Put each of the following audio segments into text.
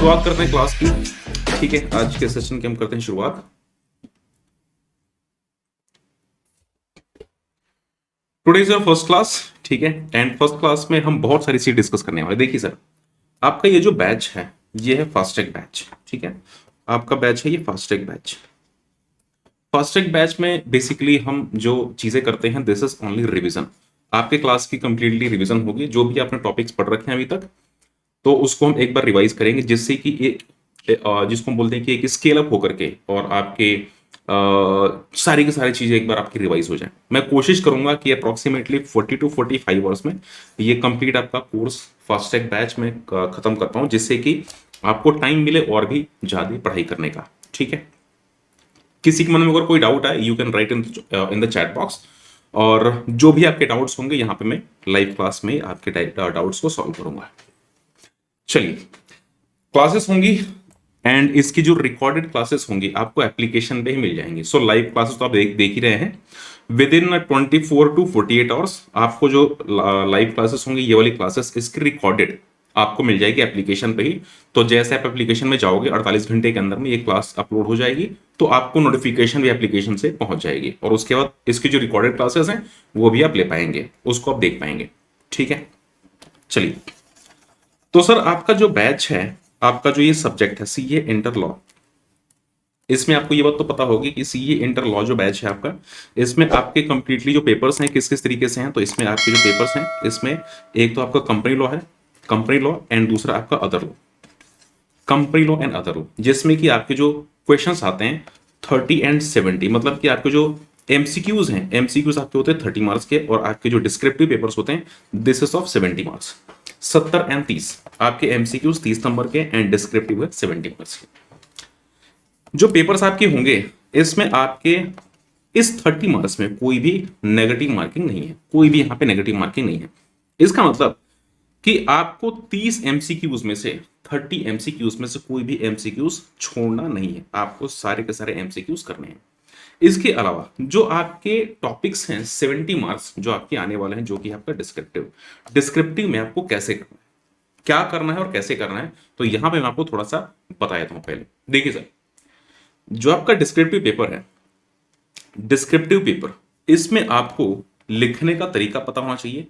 शुरुआत करते हैं क्लास की। ठीक है, आज के सेशन की हम करते हैं शुरुआत। Today is your first class. ठीक है, एंड फर्स्ट क्लास में हम बहुत सारी चीज डिस्कस करने वाले। देखिए सर, आपका ये जो बैच है ये है फास्टैग बैच। ठीक है, आपका बैच है ये फास्टैग बैच। फास्टैग बैच में बेसिकली हम जो चीजें करते हैं, दिस इज ओनली रिवीजन। आपके क्लास की कंप्लीटली रिवीजन होगी, जो भी आपने टॉपिक्स पढ़ रखे हैं अभी तक, तो उसको हम एक बार रिवाइज करेंगे, जिससे कि एक जिसको हम बोलते हैं कि एक स्केल अप होकर के और आपके सारी की सारी चीजें एक बार आपकी रिवाइज हो जाए। मैं कोशिश करूंगा कि अप्रोक्सीमेटली 40 to 45 आवर्स में ये कंप्लीट आपका कोर्स फास्टैग बैच में खत्म कर पाऊं, जिससे कि आपको टाइम मिले और भी ज्यादा पढ़ाई करने का। ठीक है, किसी के मन में अगर कोई डाउट है, you can write in the chat box, और जो भी आपके डाउट्स होंगे यहाँ पे मैं लाइव क्लास में आपके डाउट्स को सॉल्व करूंगा। चलिए, क्लासेस होंगी एंड इसकी जो रिकॉर्डेड क्लासेस होंगी आपको एप्लीकेशन पे ही मिल जाएंगी। सो लाइव क्लासेस तो आप देख ही रहे हैं। विद इन 24 to 48 आवर्स आपको जो लाइव क्लासेस होंगी, ये वाली क्लासेस इसकी रिकॉर्डेड आपको मिल जाएगी एप्लीकेशन पे ही। तो जैसे आप एप्लीकेशन में जाओगे 48 घंटे के अंदर में ये क्लास अपलोड हो जाएगी, तो आपको नोटिफिकेशन भी एप्लीकेशन से पहुंच जाएगी, और उसके बाद इसकी जो रिकॉर्डेड क्लासेस हैं वो भी आप ले पाएंगे, उसको आप देख पाएंगे। ठीक है, चलिए। तो सर, आपका जो बैच है, आपका जो ये सब्जेक्ट है सीए इंटर लॉ, इसमें आपको ये बात तो पता होगी कि सीए इंटर लॉ जो बैच है आपका, इसमें आपके कंप्लीटली जो पेपर्स हैं किस किस तरीके से हैं। तो इसमें आपके जो पेपर्स हैं, इसमें एक तो आपका कंपनी लॉ है, कंपनी लॉ, एंड दूसरा आपका other law, company law and other law, जिसमें कि आपके जो क्वेश्चंस आते हैं 30 and 70, मतलब कि आपके जो एमसीक्यूज हैं, एमसीक्यूज आपके होते हैं 30 मार्क्स के, और आपके जो डिस्क्रिप्टिव पेपर्स होते हैं this is of 70 marks. 70 and 30 आपके एमसीक्यूज 30 नंबर के एंड डिस्क्रिप्टिव है 70 मार्क्स के। जो पेपर्स आपके होंगे, इसमें आपके इस 30 मार्क्स में कोई भी नेगेटिव मार्किंग नहीं है, कोई भी यहां पे नेगेटिव मार्किंग नहीं है। इसका मतलब कि आपको 30 एमसीक्यूज में से 30 एमसीक्यूज में से कोई भी एमसीक्यूज छोड़ना नहीं है, आपको सारे के सारे एमसीक्यूज करने हैं। इसके अलावा जो आपके टॉपिक्स हैं 70 मार्क्स जो आपके आने वाले हैं, जो कि आपका डिस्क्रिप्टिव, डिस्क्रिप्टिव में आपको कैसे करना है, क्या करना है और कैसे करना है, तो यहां पे मैं आपको थोड़ा सा बता देता हूं। पहले देखिए सर, जो आपका डिस्क्रिप्टिव पेपर है, डिस्क्रिप्टिव पेपर, इसमें आपको लिखने का तरीका पता होना चाहिए।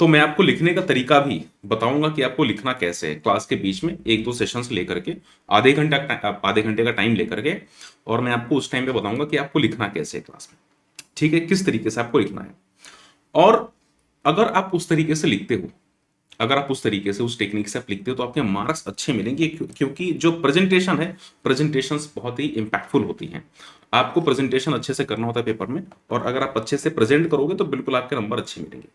तो मैं आपको लिखने का तरीका भी बताऊंगा कि आपको लिखना कैसे है, क्लास के बीच में एक दो सेशंस लेकर के, आधे घंटे का टाइम लेकर के, और मैं आपको उस टाइम पे बताऊंगा कि आपको लिखना कैसे है क्लास में। ठीक है, किस तरीके से आपको लिखना है। और अगर आप उस तरीके से लिखते हो, अगर आप उस तरीके से उस टेक्निक से आप लिखते हो, तो आपके मार्क्स अच्छे मिलेंगे, क्योंकि जो प्रेजेंटेशन है, प्रेजेंटेशंस बहुत ही इंपैक्टफुल होती हैं। आपको प्रेजेंटेशन अच्छे से करना होता है पेपर में, और अगर आप अच्छे से प्रेजेंट करोगे तो बिल्कुल आपके नंबर अच्छे मिलेंगे।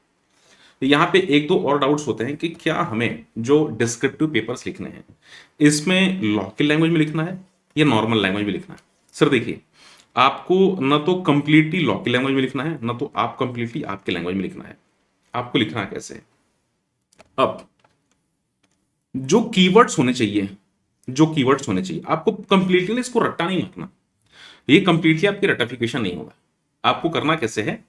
यहाँ पे एक दो और डाउट्स होते हैं कि क्या हमें जो डिस्क्रिप्टिव पेपर्स लिखने हैं, इसमें लॉ की लैंग्वेज में लिखना है या नॉर्मल लैंग्वेज में लिखना है। सर देखिए, आपको न तो कंप्लीटली लॉ की लैंग्वेज में लिखना है, न तो आप कंप्लीटली आपके लैंग्वेज में लिखना है। आपको लिखना कैसे है? अब जो कीवर्ड्स होने चाहिए, जो कीवर्ड्स होने चाहिए, आपको कंप्लीटली इसको रट्टा नहीं मारना। ये कंप्लीटली आपकी रटिफिकेशन नहीं होगा। आपको करना कैसे है,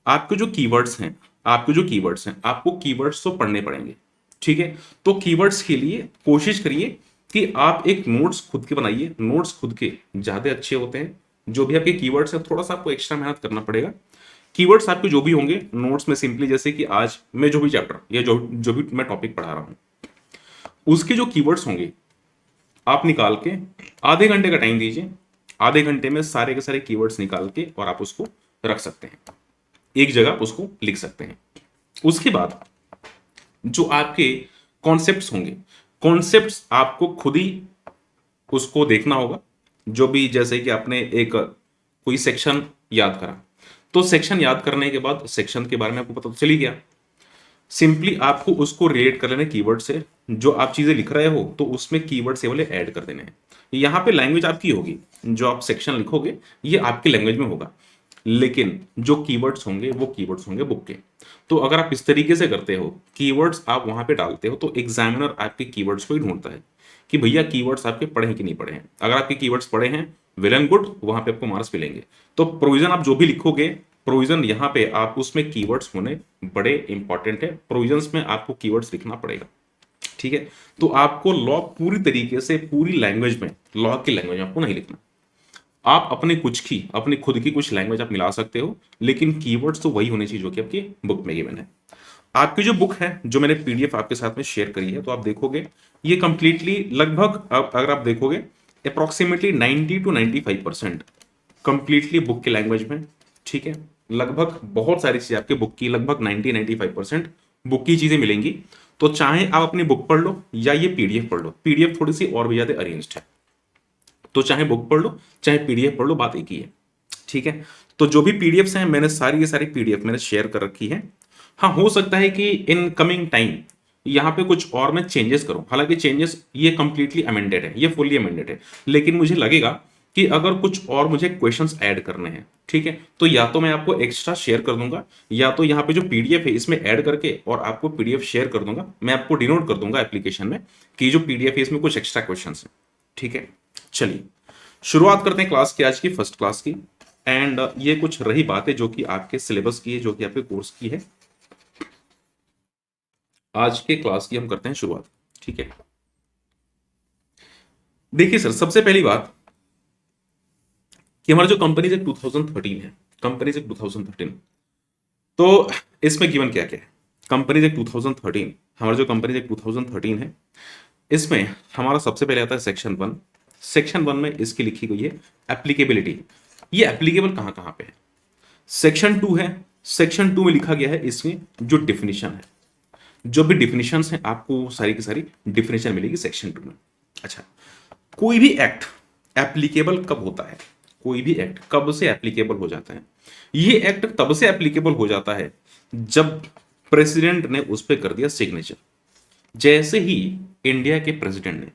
आपके जो कीवर्ड्स हैं, आपके जो कीवर्ड्स हैं, आपको कीवर्ड्स तो पढ़ने पड़ेंगे। ठीक है, तो कीवर्ड्स के लिए कोशिश करिए कि आप एक नोट्स खुद के बनाइए। नोट्स खुद के ज्यादा अच्छे होते हैं। जो भी आपके कीवर्ड्स हैं, थोड़ा सा आपको एक्स्ट्रा मेहनत करना पड़ेगा। कीवर्ड्स आपके जो भी होंगे नोट्स में, सिंपली जैसे कि आज मैं जो भी चैप्टर या जो जो भी मैं टॉपिक पढ़ा रहा हूं, उसके जो कीवर्ड्स होंगे आप निकाल के आधे घंटे का टाइम दीजिए। आधे घंटे में सारे के सारे कीवर्ड्स निकाल के और आप उसको रख सकते हैं, एक जगह आप उसको लिख सकते हैं। उसके बाद जो आपके कॉन्सेप्ट्स होंगे, कॉन्सेप्ट्स आपको खुद ही उसको देखना होगा। जो भी, जैसे कि आपने एक कोई सेक्शन याद करा, तो सेक्शन याद करने के बाद सेक्शन के बारे में आपको पता तो चल ही गया। सिंपली आपको उसको रिलेट कर लेना कीवर्ड से। जो आप चीजें लिख रहे हो तो उसमें कीवर्ड से वाले ऐड कर देने हैं। यहाँ पे लैंग्वेज आपकी होगी, जो आप सेक्शन लिखोगे ये आपकी लैंग्वेज में होगा, लेकिन जो कीवर्ड्स होंगे वो कीवर्ड्स होंगे बुक के। तो अगर आप इस तरीके से करते हो, कीवर्ड्स आप वहां पे डालते हो, तो एग्जामिनर आपके कीवर्ड्स को ही ढूंढता है कि भैया कीवर्ड्स आपके पढ़े हैं कि नहीं पढ़े हैं। अगर आपके कीवर्ड्स पढ़े हैं, वेल एंड गुड, वहां पे आपको मार्क्स मिलेंगे। तो प्रोविजन आप जो भी लिखोगे, प्रोविजन यहाँ पे आप उसमें कीवर्ड्स होने बड़े इंपॉर्टेंट है। प्रोविजंस में आपको कीवर्ड्स लिखना पड़ेगा। ठीक है। तो आपको लॉ पूरी तरीके से पूरी लैंग्वेज में, लॉ की लैंग्वेज में आपको नहीं लिखना। आप अपनी खुद की कुछ लैंग्वेज आप मिला सकते हो, लेकिन कीवर्ड्स तो वही होने चाहिए जो कि आपकी बुक में गिवन है। आपकी जो बुक है, जो मैंने पीडीएफ आपके साथ में शेयर करी है, तो आप देखोगे ये कंप्लीटली लगभग अगर आप देखोगे अप्रोक्सीमेटली 90 to 95% कंप्लीटली बुक की लैंग्वेज में, ठीक है। लगभग बहुत सारी चीजें आपके बुक की लगभग 90-95% बुक की चीजें मिलेंगी। तो चाहे आप अपनी बुक पढ़ लो या ये पीडीएफ पढ़ लो, पीडीएफ थोड़ी सी और भी ज्यादा अरेंज्ड है, तो चाहे बुक पढ़ लो चाहे पीडीएफ पढ़ लो, बात एक ही है, ठीक है। तो जो भी पीडीएफ्स हैं, मैंने सारी ये सारी पीडीएफ मैंने शेयर कर रखी है। हाँ, हो सकता है कि इन कमिंग टाइम यहाँ पे कुछ और मैं चेंजेस करूं, हालांकि चेंजेस ये कंप्लीटली अमेंडेड है, ये फुल्ली अमेंडेड है, लेकिन मुझे लगेगा कि अगर कुछ और मुझे क्वेश्चंस ऐड करने हैं, ठीक है, तो या तो मैं आपको एक्स्ट्रा शेयर कर दूंगा, या तो यहाँ पे जो पीडीएफ है इसमें ऐड करके और आपको पीडीएफ शेयर कर दूंगा। मैं आपको डिनोट कर दूंगा एप्लीकेशन में कि जो पीडीएफ है इसमें कुछ एक्स्ट्रा क्वेश्चन है, ठीक है। चलिए शुरुआत करते हैं क्लास की, आज की फर्स्ट क्लास की। एंड ये कुछ रही बातें जो कि आपके सिलेबस की है, जो कि आपके कोर्स की है। आज के क्लास की हम करते हैं शुरुआत, ठीक है। देखिए सर, सबसे पहली बात कि हमारा जो कंपनीज एक्ट 2013 है, कंपनीज एक्ट 2013, तो इसमें गिवन क्या क्या है। कंपनीज एक्ट 2013, हमारा जो कंपनीज एक्ट 2013 है, इसमें हमारा सबसे पहले आता है सेक्शन 1। सेक्शन 1 में इसकी लिखी गई है एप्लीकेबिलिटी। ये एप्लीकेबल कहां कहां पे है। सेक्शन 2 है, सेक्शन 2 में लिखा गया है इसमें जो डिफिनीशन है, जो भी डिफिनीशन है आपको सारी की सारी डिफिनीशन मिलेगी सेक्शन 2 में। अच्छा, कोई भी एक्ट एप्लीकेबल कब होता है, कोई भी एक्ट कब से एप्लीकेबल हो जाता है। ये एक्ट तब से एप्लीकेबल हो जाता है जब प्रेसिडेंट ने उस पर कर दिया सिग्नेचर। जैसे ही इंडिया के प्रेसिडेंट ने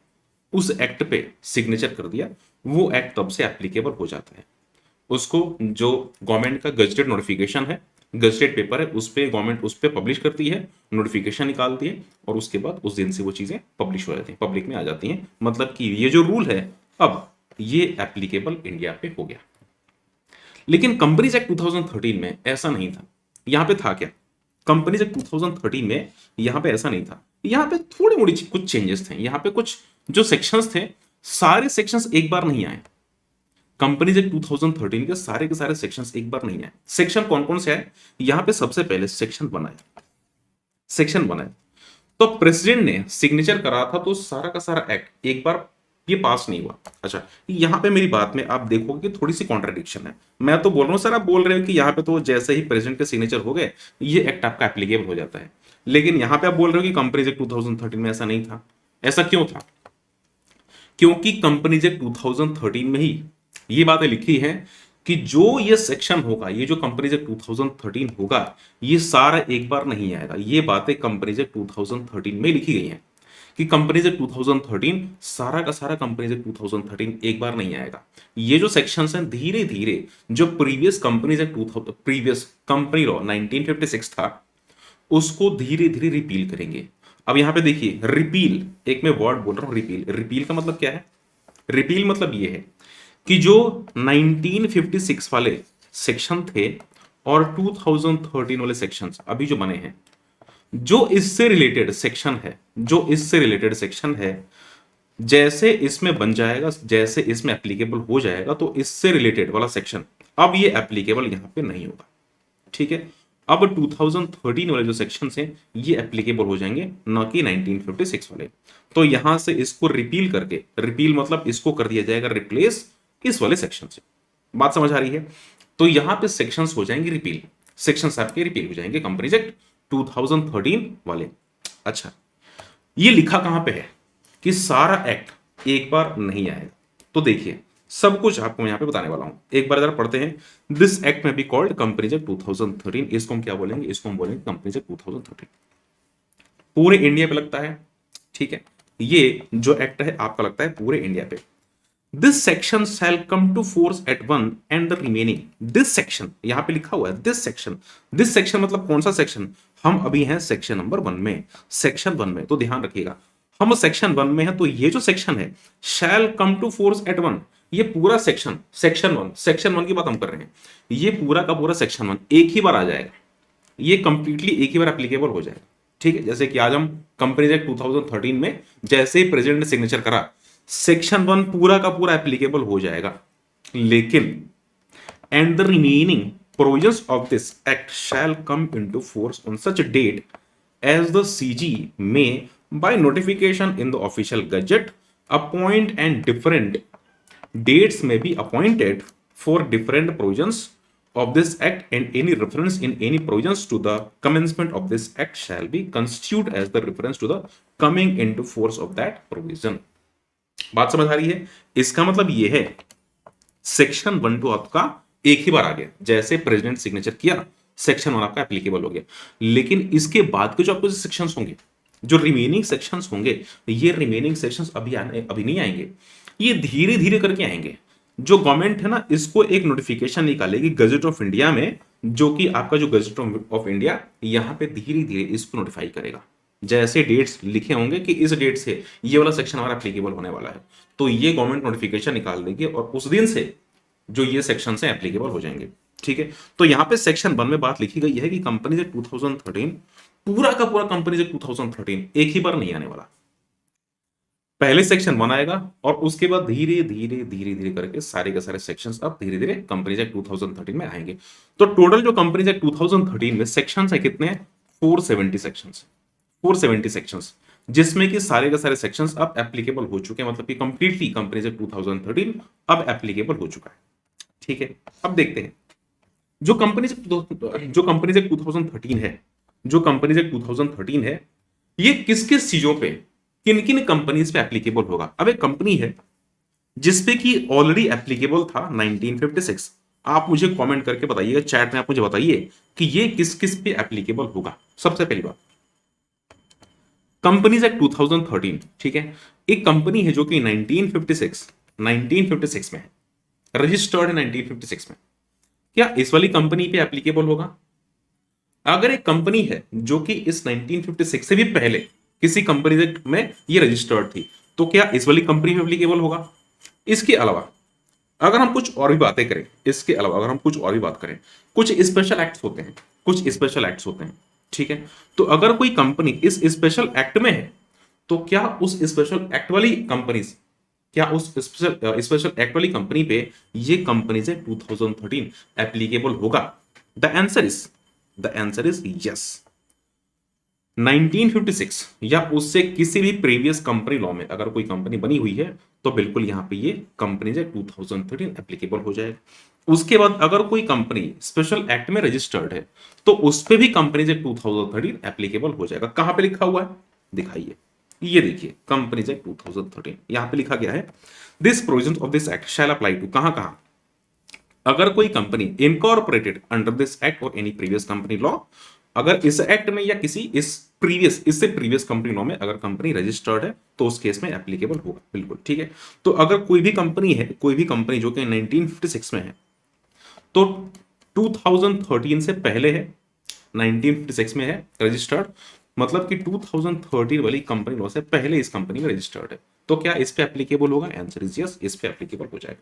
उस एक्ट पे सिग्नेचर कर दिया, वो एक्ट तब से एप्लीकेबल हो जाता है। उसको जो गवर्नमेंट का गजटेड नोटिफिकेशन है, गजटेड पेपर है, उस पे गवर्नमेंट उस पे पब्लिश करती है, नोटिफिकेशन निकालती है, और उसके बाद उस दिन से वो चीजें पब्लिश हो जाती हैं, पब्लिक में आ जाती हैं। मतलब कि ये जो रूल है अब ये एप्लीकेबल इंडिया पे हो गया। लेकिन कंपनीज एक्ट 2013 में ऐसा नहीं था। यहां पे था क्या, कंपनीज एक्ट 2013 में यहां पे ऐसा नहीं था। यहां पे थोड़ी मोड़ी कुछ चेंजेस थे। यहां पे कुछ जो सेक्शंस थे, सारे सेक्शंस एक बार नहीं आए। कंपनीज एक्ट 2013 के सारे सेक्शंस एक बार नहीं आए। सेक्शन कौन कौन से आए, यहां पे सबसे पहले सेक्शन 1 आया। सेक्शन 1 आया तो प्रेसिडेंट ने सिग्नेचर करा था, तो सारा का सारा एक्ट एक बार ये पास नहीं हुआ। अच्छा, यहां पे मेरी बात में आप देखोगे कि थोड़ी सी कॉन्ट्रडिक्शन है। मैं तो बोल रहा हूं सर, आप बोल रहे हो कि यहां पे तो जैसे ही प्रेसिडेंट के सिग्नेचर हो गए ये एक्ट आपका एप्लीकेबल हो जाता है, लेकिन यहां पे आप बोल रहे हो कि कंपनीज एक्ट 2013 में ऐसा नहीं था। ऐसा क्यों था, क्योंकि कंपनीज एक्ट 2013 में ही ये बातें लिखी है कि जो ये सेक्शन होगा, ये जो कंपनीज एक्ट 2013 होगा, ये सारा एक बार नहीं आएगा। ये बातें कंपनीज एक्ट 2013 में लिखी गई हैं कि कंपनीज एक्ट 2013 सारा का सारा कंपनीज एक्ट 2013 एक बार नहीं आएगा। ये जो सेक्शंस हैं धीरे धीरे जो previous companies act previous company law 1956 था, उसको धीरे धीरे रिपील करेंगे। अब यहां पे देखिए रिपील, एक मैं वर्ड बोल रहा हूं रिपील। रिपील का मतलब क्या है, रिपील मतलब ये है कि जो 1956 वाले सेक्शन थे और 2013 वाले सेक्शंस अभी जो बने हैं, जो इससे रिलेटेड सेक्शन है, जो इससे रिलेटेड सेक्शन है, जैसे इसमें बन जाएगा, जैसे इसमें एप्लीकेबल हो जाएगा, तो इससे रिलेटेड वाला सेक्शन अब ये एप्लीकेबल यहां पे नहीं होगा, ठीक है। अब 2013 वाले जो सेक्शन हैं ये एप्लीकेबल हो जाएंगे, न कि 1956 वाले। तो यहां से इसको रिपील करके, रिपील मतलब इसको कर दिया जाएगा रिप्लेस इस वाले सेक्शन से। बात समझ आ रही है। तो यहां पे सेक्शंस हो जाएंगे रिपील, सेक्शंस आपके रिपील हो जाएंगे कंपनीज एक्ट 2013 वाले। अच्छा, ये लिखा कहां पे है कि सारा एक्ट एक बार नहीं आएगा। तो देखिए सब कुछ आपको यहां पे बताने वाला हूं, एक बार जरा पढ़ते हैं। दिस एक्ट में बी कॉल्ड कंपनीज एक्ट 2013। इसको हम क्या बोलेंगे, इसको हम बोलेंगे कंपनीज एक्ट 2013। पूरे इंडिया पे लगता है, ठीक है। ये जो एक्ट है आपका लगता है पूरे इंडिया पे। This section shall come to force at one and the remaining. This section यहां पे लिखा हुआ है दिस सेक्शन। दिस सेक्शन मतलब कौन सा सेक्शन, हम अभी हैं सेक्शन नंबर 1 में। सेक्शन 1 में, तो ध्यान रखिएगा हम सेक्शन 1 में है, तो ये जो सेक्शन है shall come to force at one, ये पूरा सेक्शन सेक्शन 1 की बात हम कर रहे हैं। ये पूरा का पूरा सेक्शन 1 एक ही बार आ जाएगा, ये कंप्लीटली एक ही बार एप्लीकेबल हो जाएगा। ठीक है, जैसे कि आज हम कंपनीज एक्ट 2013 में जैसे ही प्रेसिडेंट ने सिग्नेचर करा, सेक्शन 1 पूरा का पूरा एप्लीकेबल हो जाएगा। लेकिन and the remaining provisions of this act shall come into force on such a date as the CG may by notification in the official gazette appoint, and different dates may be appointed for different provisions of this act, and any reference in any provisions to the commencement of this act shall be constituted as the reference to the coming into force of that provision। बात समझ आ रही है? इसका मतलब ये है section 1 to आपका एक ही बार आ गया, जैसे प्रेसिडेंट सिग्नेचर किया सेक्शन 1 आपका एप्लीकेबल हो गया। लेकिन इसके बाद के जो आपको सेक्शंस होंगे, जो रिमेनिंग सेक्शंस होंगे, ये रिमेनिंग सेक्शंस अभी नहीं आएंगे, ये धीरे धीरे करके आएंगे। जो गवर्नमेंट है ना, इसको एक नोटिफिकेशन निकालेगी गजट ऑफ इंडिया में, जो कि आपका जो गजट ऑफ इंडिया यहां पे धीरे धीरे इसको नोटिफाई करेगा। जैसे डेट्स लिखे होंगे कि इस डेट से ये वाला सेक्शन हमारा एप्लीकेबल होने वाला है, तो ये गवर्नमेंट नोटिफिकेशन निकाल देगी और उस दिन से जो ये सेक्शन से एप्लीकेबल हो जाएंगे। ठीक है, तो यहां पे सेक्शन 1 में बात लिखी गई है कि कंपनीज एक्ट 2013 पूरा का पूरा कंपनीज एक्ट 2013 एक ही बार नहीं आने वाला। पहले सेक्शन 1 आएगा और उसके बाद धीरे धीरे धीरे धीरे करके सारे के सारे सेक्शंस अब धीरे धीरे कंपनीज एक्ट 2013 में आएंगे। तो टोटल जो कंपनीज एक्ट 2013 में सेक्शंस है कितने हैं? 470 सेक्शंस, 470 सेक्शंस, जिसमें कि सारे के सारे सेक्शंस अब एप्लीकेबल हो चुके हैं, मतलब कि कंप्लीटली कंपनीज एक्ट 2013 अब एप्लीकेबल हो चुका है। ठीक है, अब देखते हैं जो कंपनीज एक्ट 2013 है, जो कंपनीज एक्ट 2013 है, ये किस किस चीजों पे, किन किन कंपनीज पे एप्लीकेबल होगा। अब एक कंपनी है जिसपे कि ऑलरेडी एप्लीकेबल था 1956, आप मुझे कमेंट करके बताइएगा, चैट में आप मुझे बताइए कि ये किस किस पे एप्लीकेबल होगा। सबसे पहली बात, कंपनीज एक्ट 2013, ठीक है, एक कंपनी है जो कि 1956 में है, रजिस्टर्ड है 1956 में, क्या इस वाली कंपनी पे एप्लीकेबल होगा? अगर एक कंपनी है जो कि इस 1956 से भी पहले किसी कंपनी में ये रजिस्टर्ड थी, तो क्या इस वाली कंपनी में एप्लीकेबल होगा? इसके अलावा अगर हम कुछ और भी बातें करें, इसके अलावा अगर हम कुछ और भी बात करें, कुछ स्पेशल एक्ट्स होते हैं, कुछ स्पेशल एक्ट्स होते हैं। ठीक है, तो अगर कोई कंपनी इस स्पेशल एक्ट में है, तो क्या उस स्पेशल एक्ट वाली कंपनीज, क्या उस स्पेशल एक्ट वाली कंपनी पे ये कंपनीज है 2013 एप्लीकेबल होगा? The answer is yes. 1956 या उससे किसी भी प्रीवियस कंपनी लॉ में अगर कोई कंपनी बनी हुई है, तो बिल्कुल यहां पे ये कंपनीज है 2013 एप्लीकेबल हो जाएगा। उसके बाद अगर कोई कंपनी स्पेशल एक्ट में रजिस्टर्ड है, तो उस पे भी कंपनीज एक्ट 2013 एप्लीकेबल हो जाएगा। कहां पे लिखा हुआ है दिखाइए, ये देखिए कंपनीज एक्ट 2013 यहां पे लिखा गया है, this provision of this act shall apply to, कहां कहां, अगर कोई company incorporated under this act और एनी प्रीवियस कंपनी लॉ, अगर इस एक्ट में या किसी इससे प्रीवियस कंपनी लॉ में अगर कंपनी रजिस्टर्ड है, तो उस केस में एप्लीकेबल होगा। बिल्कुल ठीक है, तो अगर कोई भी कंपनी है, कोई भी कंपनी जो कि 1956 में है, तो 2013 से पहले है, 1956 में है रजिस्टर्ड, मतलब कि 2013 वाली कंपनी लॉ से पहले इस कंपनी में रजिस्टर्ड है, तो क्या इस पे एप्लीकेबल होगा? आंसर इज यस, इस पे एप्लीकेबल हो जाएगा।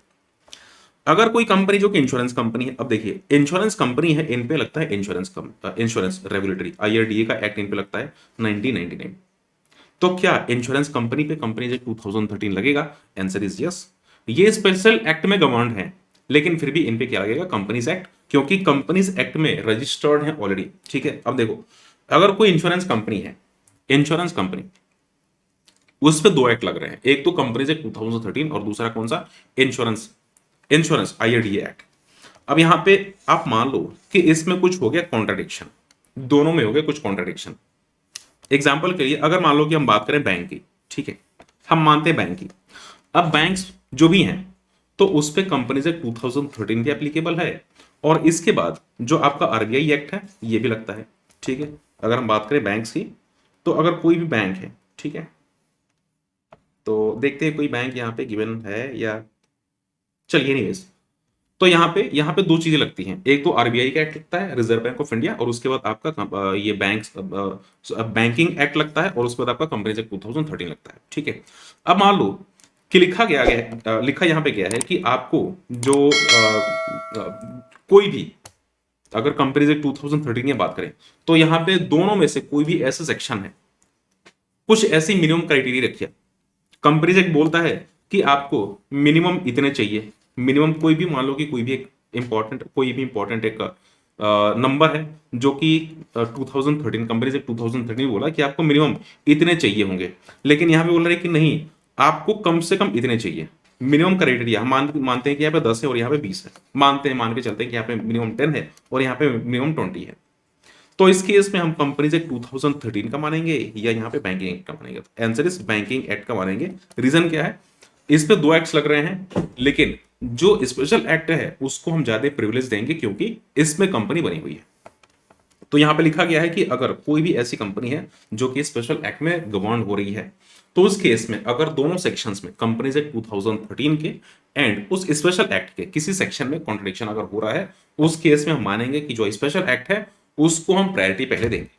अगर कोई कंपनी जो कि इंश्योरेंस कंपनी है, अब देखिए इंश्योरेंस कंपनी है, इन पे लगता है इंश्योरेंस रेगुलेटरी IRDA का एक्ट इन पे लगता है 1999, तो क्या इंश्योरेंस कंपनी पे कंपनी 2013 लगेगा? Answer is yes. ये स्पेशल एक्ट में गवर्नड है, लेकिन फिर भी इन पे क्या लगेगा? कंपनीज एक्ट, क्योंकि कंपनीज एक्ट में रजिस्टर्ड है ऑलरेडी। ठीक है, अब देखो अगर कोई इंश्योरेंस कंपनी है, इंश्योरेंस कंपनी, उस पे दो एक्ट लग रहे हैं, एक तो कंपनीज एक्ट 2013 और दूसरा कौन सा? Insurance IRDA act. अब यहां पे आप मान लो कि इसमें कुछ हो गया कॉन्ट्राडिक्शन, दोनों में हो गया कुछ कॉन्ट्राडिक्शन। एग्जाम्पल के लिए अगर मान लो कि हम बात करें बैंक की, ठीक है, हम मानते हैं बैंक की, अब बैंक्स जो भी हैं, तो उस पे कंपनीज एक्ट 2013 भी एप्लीकेबल है, और इसके बाद जो आपका RBI एक्ट है ये भी लगता है। ठीक है, अगर हम बात करें बैंक्स की, तो अगर कोई भी बैंक है, ठीक है, तो देखते हैं कोई बैंक यहाँ पे गिवन है या, चलिए नहीं, तो यहाँ पे दो चीजें लगती हैं, एक तो RBI का एक्ट लगता है, रिजर्व बैंक ऑफ इंडिया, और उसके बाद आपका ये बैंकिंग एक्ट लगता है, और उसके बाद आपका कंपनीज एक्ट 2013 लगता है। ठीक है, अब मान लो कि लिखा यहाँ पे गया है कि आपको जो कोई भी अगर कंपनीज एक्ट 2013 की बात करें तो यहाँ पे दोनों में से कोई भी ऐसा सेक्शन है, कुछ ऐसी मिनिमम क्राइटेरिया रखिए। कंपनीज एक्ट बोलता है कि आपको मिनिमम इतने चाहिए, मिनिमम कोई भी मान लो कि कोई भी एक इंपॉर्टेंट एक नंबर है जो कि 2013 कंपनीज एक्ट 2013 बोला कि आपको मिनिमम इतने चाहिए होंगे, लेकिन यहाँ पे बोल रहे हैं कि नहीं, आपको कम से कम इतने चाहिए। मिनिमम क्राइटेरिया हम मानते हैं कि यहाँ पे 10 है और यहाँ पे 20 है, मान के चलते हैं कि यहाँ पे मिनिमम 10 है और यहाँ पे मिनिमम 20 है। तो इस केस में हम कंपनीज एक्ट 2013 का मानेंगे या यहाँ पे बैंकिंग एक्ट का मानेंगे? तो आंसर इस बैंकिंग एक्ट का मानेंगे। रीजन क्या है? इस पे दो एक्ट्स लग रहे हैं, लेकिन जो स्पेशल एक्ट है उसको हम ज्यादा प्रिविलेज देंगे क्योंकि इसमें कंपनी बनी हुई है। तो यहां पे लिखा गया है कि अगर कोई भी ऐसी कंपनी है जो कि स्पेशल एक्ट में गवर्न हो रही है, तो उस केस में अगर दोनों सेक्शंस में कंपनीज एक्ट 2013 के एंड उस स्पेशल एक्ट के किसी सेक्शन में कॉन्ट्रडिक्शन अगर हो रहा है, उस केस में हम मानेंगे कि जो स्पेशल एक्ट है उसको हम प्रायोरिटी पहले देंगे।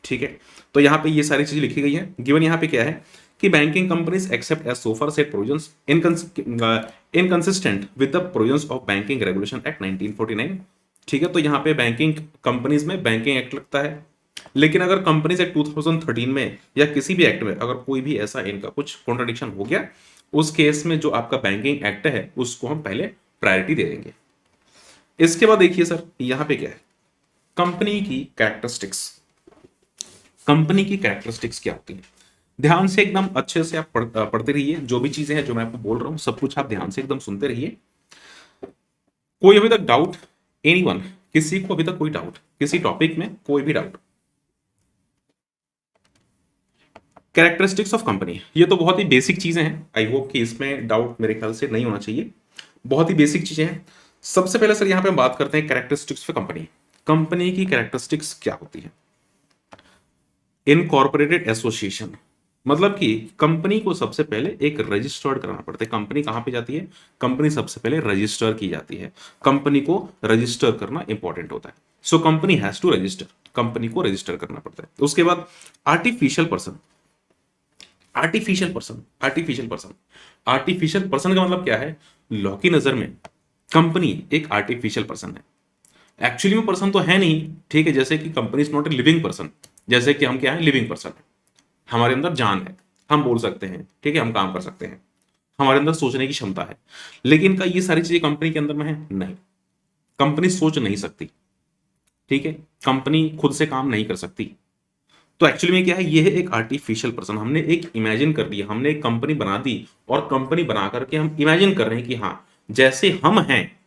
ठीक है, तो यहाँ पे ये सारी चीजें लिखी गई है। गिवन यहाँ पे क्या है कि banking companies except as so far said provisions inconsistent with the provisions of banking regulation act 1949। ठीक है, तो यहाँ पे बैंकिंग कंपनीज में बैंकिंग एक्ट लगता है, लेकिन अगर कंपनीज एक्ट 2013 में या किसी भी एक्ट में अगर कोई भी ऐसा इनका कुछ कॉन्ट्रडिक्शन हो गया, उस केस में जो आपका बैंकिंग एक्ट है उसको हम पहले प्रायोरिटी दे देंगे। इसके बाद देखिए सर यहाँ पे क्या है, कंपनी की कैरेक्टरिस्टिक्स। कंपनी की कैरेक्टरिस्टिक्स क्या होती है? ध्यान से एकदम अच्छे से आप पढ़ते रहिए, जो भी चीजें हैं जो मैं आपको बोल रहा हूं सब कुछ आप ध्यान से एकदम सुनते रहिए। कोई अभी तक डाउट? एनीवन? किसी को अभी तक कोई डाउट किसी टॉपिक में? कोई भी डाउट? कैरेक्टरिस्टिक्स ऑफ कंपनी, ये तो बहुत ही बेसिक चीजें हैं, आई होप कि इसमें डाउट मेरे ख्याल से नहीं होना चाहिए, बहुत ही बेसिक चीजें हैं। सबसे पहले सर यहां पे हम बात करते हैं कैरेक्टरिस्टिक्स ऑफ कंपनी। कंपनी की कैरेक्टरिस्टिक्स क्या होती है? इनकॉर्पोरेटेड एसोसिएशन, मतलब कि कंपनी को सबसे पहले एक रजिस्टर्ड कराना पड़ता है। कंपनी कहां पे जाती है? कंपनी सबसे पहले रजिस्टर की जाती है। कंपनी को रजिस्टर करना इंपॉर्टेंट होता है। So company has to register, company को रजिस्टर करना पड़ता है। उसके बाद artificial person. Artificial person artificial person artificial person का मतलब क्या है? लॉ की नजर में कंपनी एक आर्टिफिशियल पर्सन है। एक्चुअली में पर्सन तो है नहीं, ठीक है, जैसे कि company is not a living person, जैसे कि हम क्या है, लिविंग पर्सन है, हमारे अंदर जान है, हम बोल सकते हैं, ठीक है, हम काम कर सकते हैं, हमारे अंदर सोचने की क्षमता है, लेकिन क्या ये सारी चीजें कंपनी के अंदर में है? नहीं, कंपनी सोच नहीं सकती, ठीक है, कंपनी खुद से काम नहीं कर सकती। तो एक्चुअली में क्या है, ये है एक आर्टिफिशियल पर्सन, हमने एक इमेजिन कर लिया, हमने एक कंपनी बना दी और कंपनी बना करके हम इमेजिन कर रहे हैं कि हाँ जैसे हम हैं,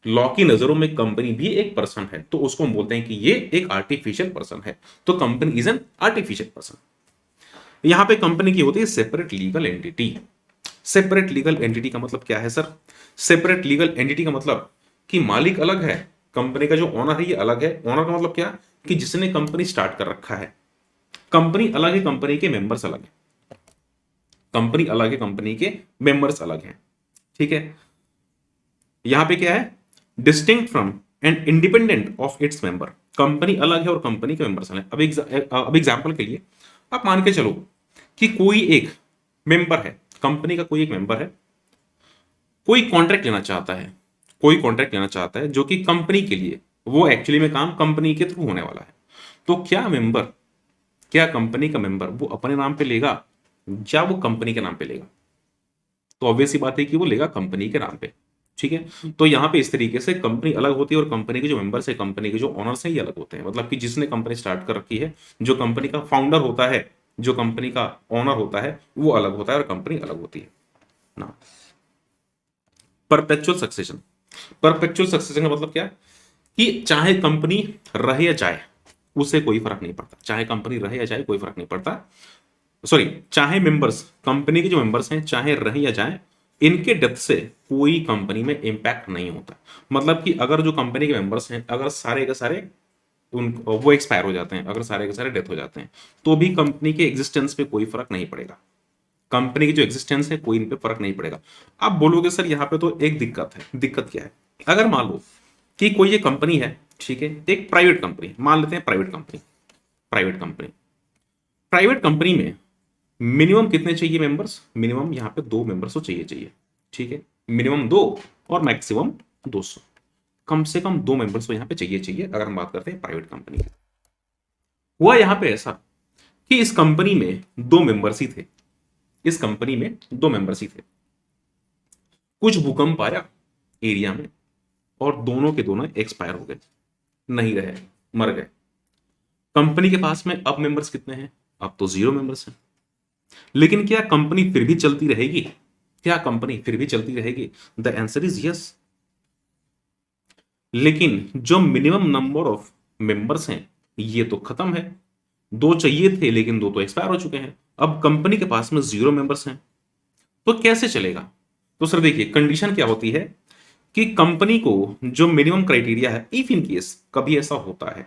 लॉ की नजरों में कंपनी भी एक पर्सन है, तो उसको हम बोलते हैं कि ये एक आर्टिफिशियल पर्सन है। तो company is an artificial person. यहां पे कंपनी की होती है separate legal entity. Separate legal entity का मतलब क्या है सर? सेपरेट लीगल एंटिटी का मतलब कि मालिक अलग है, कंपनी का जो ओनर है ये अलग है। ओनर का मतलब क्या? कि जिसने कंपनी स्टार्ट कर रखा है। कंपनी अलग है, कंपनी के मेंबर्स अलग है। कंपनी अलग है, कंपनी के मेंबर्स अलग हैं। ठीक है, यहां पे क्या है? Distinct from and independent of its member. Company अलग है और कंपनी के मेंबर्स अलग हैं। अब एग्जांपल के लिए आप मान के चलो कि कोई एक मेंबर है, कंपनी का कोई एक मेंबर है, कोई कॉन्ट्रैक्ट लेना चाहता है, कोई कॉन्ट्रैक्ट लेना चाहता है जो कि कंपनी के लिए, वो एक्चुअली में काम कंपनी के थ्रू होने वाला है। तो क्या मेंबर, क्या कंपनी का मेंबर वो अपने नाम पे लेगा या वो कंपनी के नाम पे लेगा? तो ऑब्वियस सी बात है कि वो लेगा कंपनी के नाम पे। ठीक है, तो यहां पे इस तरीके से कंपनी अलग होती है और कंपनी के जो मेंबर्स है, कंपनी के जो ओनर्स हैं, ये अलग होते हैं। मतलब कि जिसने कंपनी स्टार्ट कर रखी है, जो कंपनी का फाउंडर होता है, जो कंपनी का ओनर होता है, वो अलग होता है और कंपनी अलग होती है ना। Perpetual succession. परपेचुअल सक्सेशन का मतलब क्या? कि चाहे कंपनी रहे या जाए उसे कोई फर्क नहीं पड़ता। चाहे कंपनी रहे या जाए कोई फर्क नहीं पड़ता। सॉरी, चाहे मेंबर्स, कंपनी के जो मेंबर्स हैं चाहे रहे या जाए, इनके डेथ से कोई कंपनी में इंपैक्ट नहीं होता। मतलब कि अगर जो कंपनी के मेंबर्स हैं, अगर सारे के सारे वो एक्सपायर हो जाते हैं, अगर सारे के सारे डेथ हो जाते हैं, तो भी कंपनी के एग्जिस्टेंस पे कोई फर्क नहीं पड़ेगा। कंपनी की जो एग्जिस्टेंस है कोई इन पे फर्क नहीं पड़ेगा। आप बोलोगे सर यहाँ पे तो एक दिक्कत है। दिक्कत क्या है? अगर मान लो कि कोई ये कंपनी है, ठीक है, एक प्राइवेट कंपनी मान लेते हैं, private company, private company, private company में मिनिमम कितने चाहिए मेंबर्स? मिनिमम यहाँ पे 2 मेंबर्स तो चाहिए चाहिए। ठीक है, मिनिमम 2 और मैक्सिमम 200। कम से कम 2 मेंबर्स तो यहाँ पे चाहिए चाहिए, अगर हम बात करते हैं प्राइवेट कंपनी की। हुआ यहाँ पे ऐसा कि इस कंपनी में 2 मेंबर्स ही थे, इस कंपनी में 2 मेंबर्स ही थे। कुछ भूकंप आया एरिया में और दोनों के दोनों एक्सपायर हो गए, नहीं रहे, मर गए। कंपनी के पास में अब मेंबर्स कितने हैं? अब तो 0 मेंबर्स हैं। लेकिन क्या कंपनी फिर भी चलती रहेगी? क्या कंपनी फिर भी चलती रहेगी? The answer is yes. लेकिन जो मिनिमम नंबर ऑफ मेंबर्स हैं ये तो खत्म है। 2 चाहिए थे लेकिन 2 तो एक्सपायर हो चुके हैं। अब कंपनी के पास में 0 मेंबर्स हैं, तो कैसे चलेगा? तो सर देखिए, कंडीशन क्या होती है कि कंपनी को जो मिनिमम क्राइटेरिया है, इफ इन केस कभी ऐसा होता है,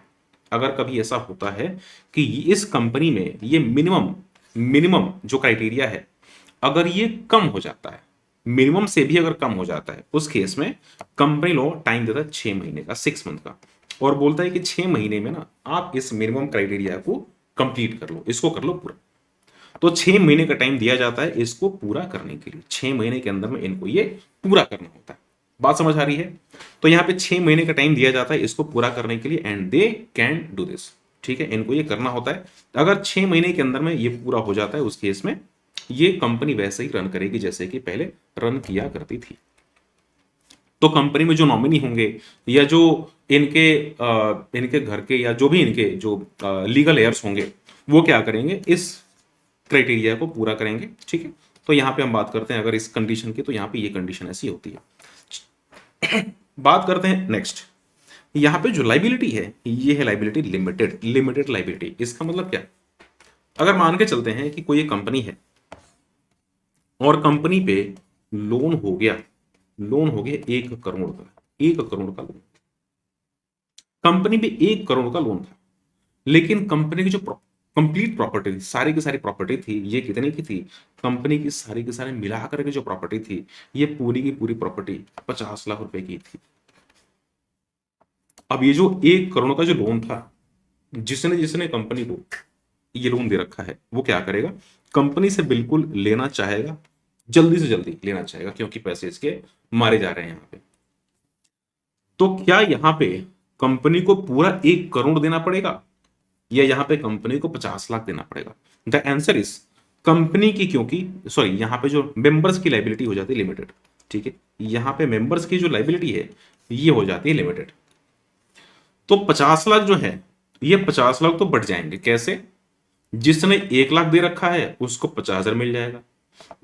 अगर कभी ऐसा होता है कि इस कंपनी में ये मिनिमम मिनिमम जो क्राइटेरिया है अगर ये कम हो जाता है, मिनिमम से भी अगर कम हो जाता है, उस केस में कंपनी लॉ टाइम देता है 6 महीने का, 6 मंथ का, और बोलता है कि 6 महीने में ना आप इस मिनिमम क्राइटेरिया को कंप्लीट कर लो, इसको कर लो पूरा। तो 6 महीने का टाइम दिया जाता है इसको पूरा करने के लिए। 6 महीने के अंदर में इनको ये पूरा करना होता है। बात समझ आ रही है? तो यहां पे 6 महीने का टाइम दिया जाता है इसको पूरा करने के लिए, and they can do this. ठीक है, इनको ये करना होता है। अगर 6 महीने के अंदर में ये पूरा हो जाता है, उस केस में ये कंपनी वैसे ही रन करेगी जैसे कि पहले रन किया करती थी। तो कंपनी में जो नॉमिनी होंगे या जो इनके घर के या जो भी इनके जो लीगल एयर्स होंगे, वो क्या करेंगे? इस क्राइटेरिया को पूरा करेंगे। ठीक है, तो यहां पे हम बात करते हैं अगर इस कंडीशन की, तो यहां पे ये कंडीशन ऐसी होती है। बात करते हैं नेक्स्ट। यहां पे जो लाइबिलिटी है ये है लाइबिलिटी लिमिटेड, लिमिटेड लाइबिलिटी। इसका मतलब क्या? अगर मान के चलते हैं कि कोई एक कंपनी है और कंपनी पे लोन हो गया, लोन हो गया 1 करोड़ का, 1 करोड़ का लोन। कंपनी पे 1 करोड़ का लोन था, लेकिन कंपनी की जो कंप्लीट प्रॉपर्टी थी, सारी की सारी प्रॉपर्टी थी, ये कितने की थी? कंपनी की सारी मिलाकर के जो प्रॉपर्टी थी, ये पूरी की पूरी प्रॉपर्टी 50 लाख रुपए की थी। अब ये जो 1 करोड़ का जो लोन था, जिसने जिसने कंपनी को ये लोन दे रखा है, वो क्या करेगा? कंपनी से बिल्कुल लेना चाहेगा, जल्दी से जल्दी लेना चाहेगा, क्योंकि पैसे इसके मारे जा रहे हैं यहां पे। तो क्या यहां पे कंपनी को पूरा 1 करोड़ देना पड़ेगा या यहां पे कंपनी को 50 लाख देना पड़ेगा? द आंसर इज कंपनी की, क्योंकि सॉरी यहां पे जो मेंबर्स की लाइबिलिटी हो जाती है लिमिटेड। ठीक है, यहां पे मेंबर्स की जो लाइबिलिटी है ये हो जाती है लिमिटेड। तो 50 लाख जो है, ये 50 लाख तो बढ़ जाएंगे। कैसे? जिसने 1 लाख दे रखा है उसको 50,000 मिल जाएगा,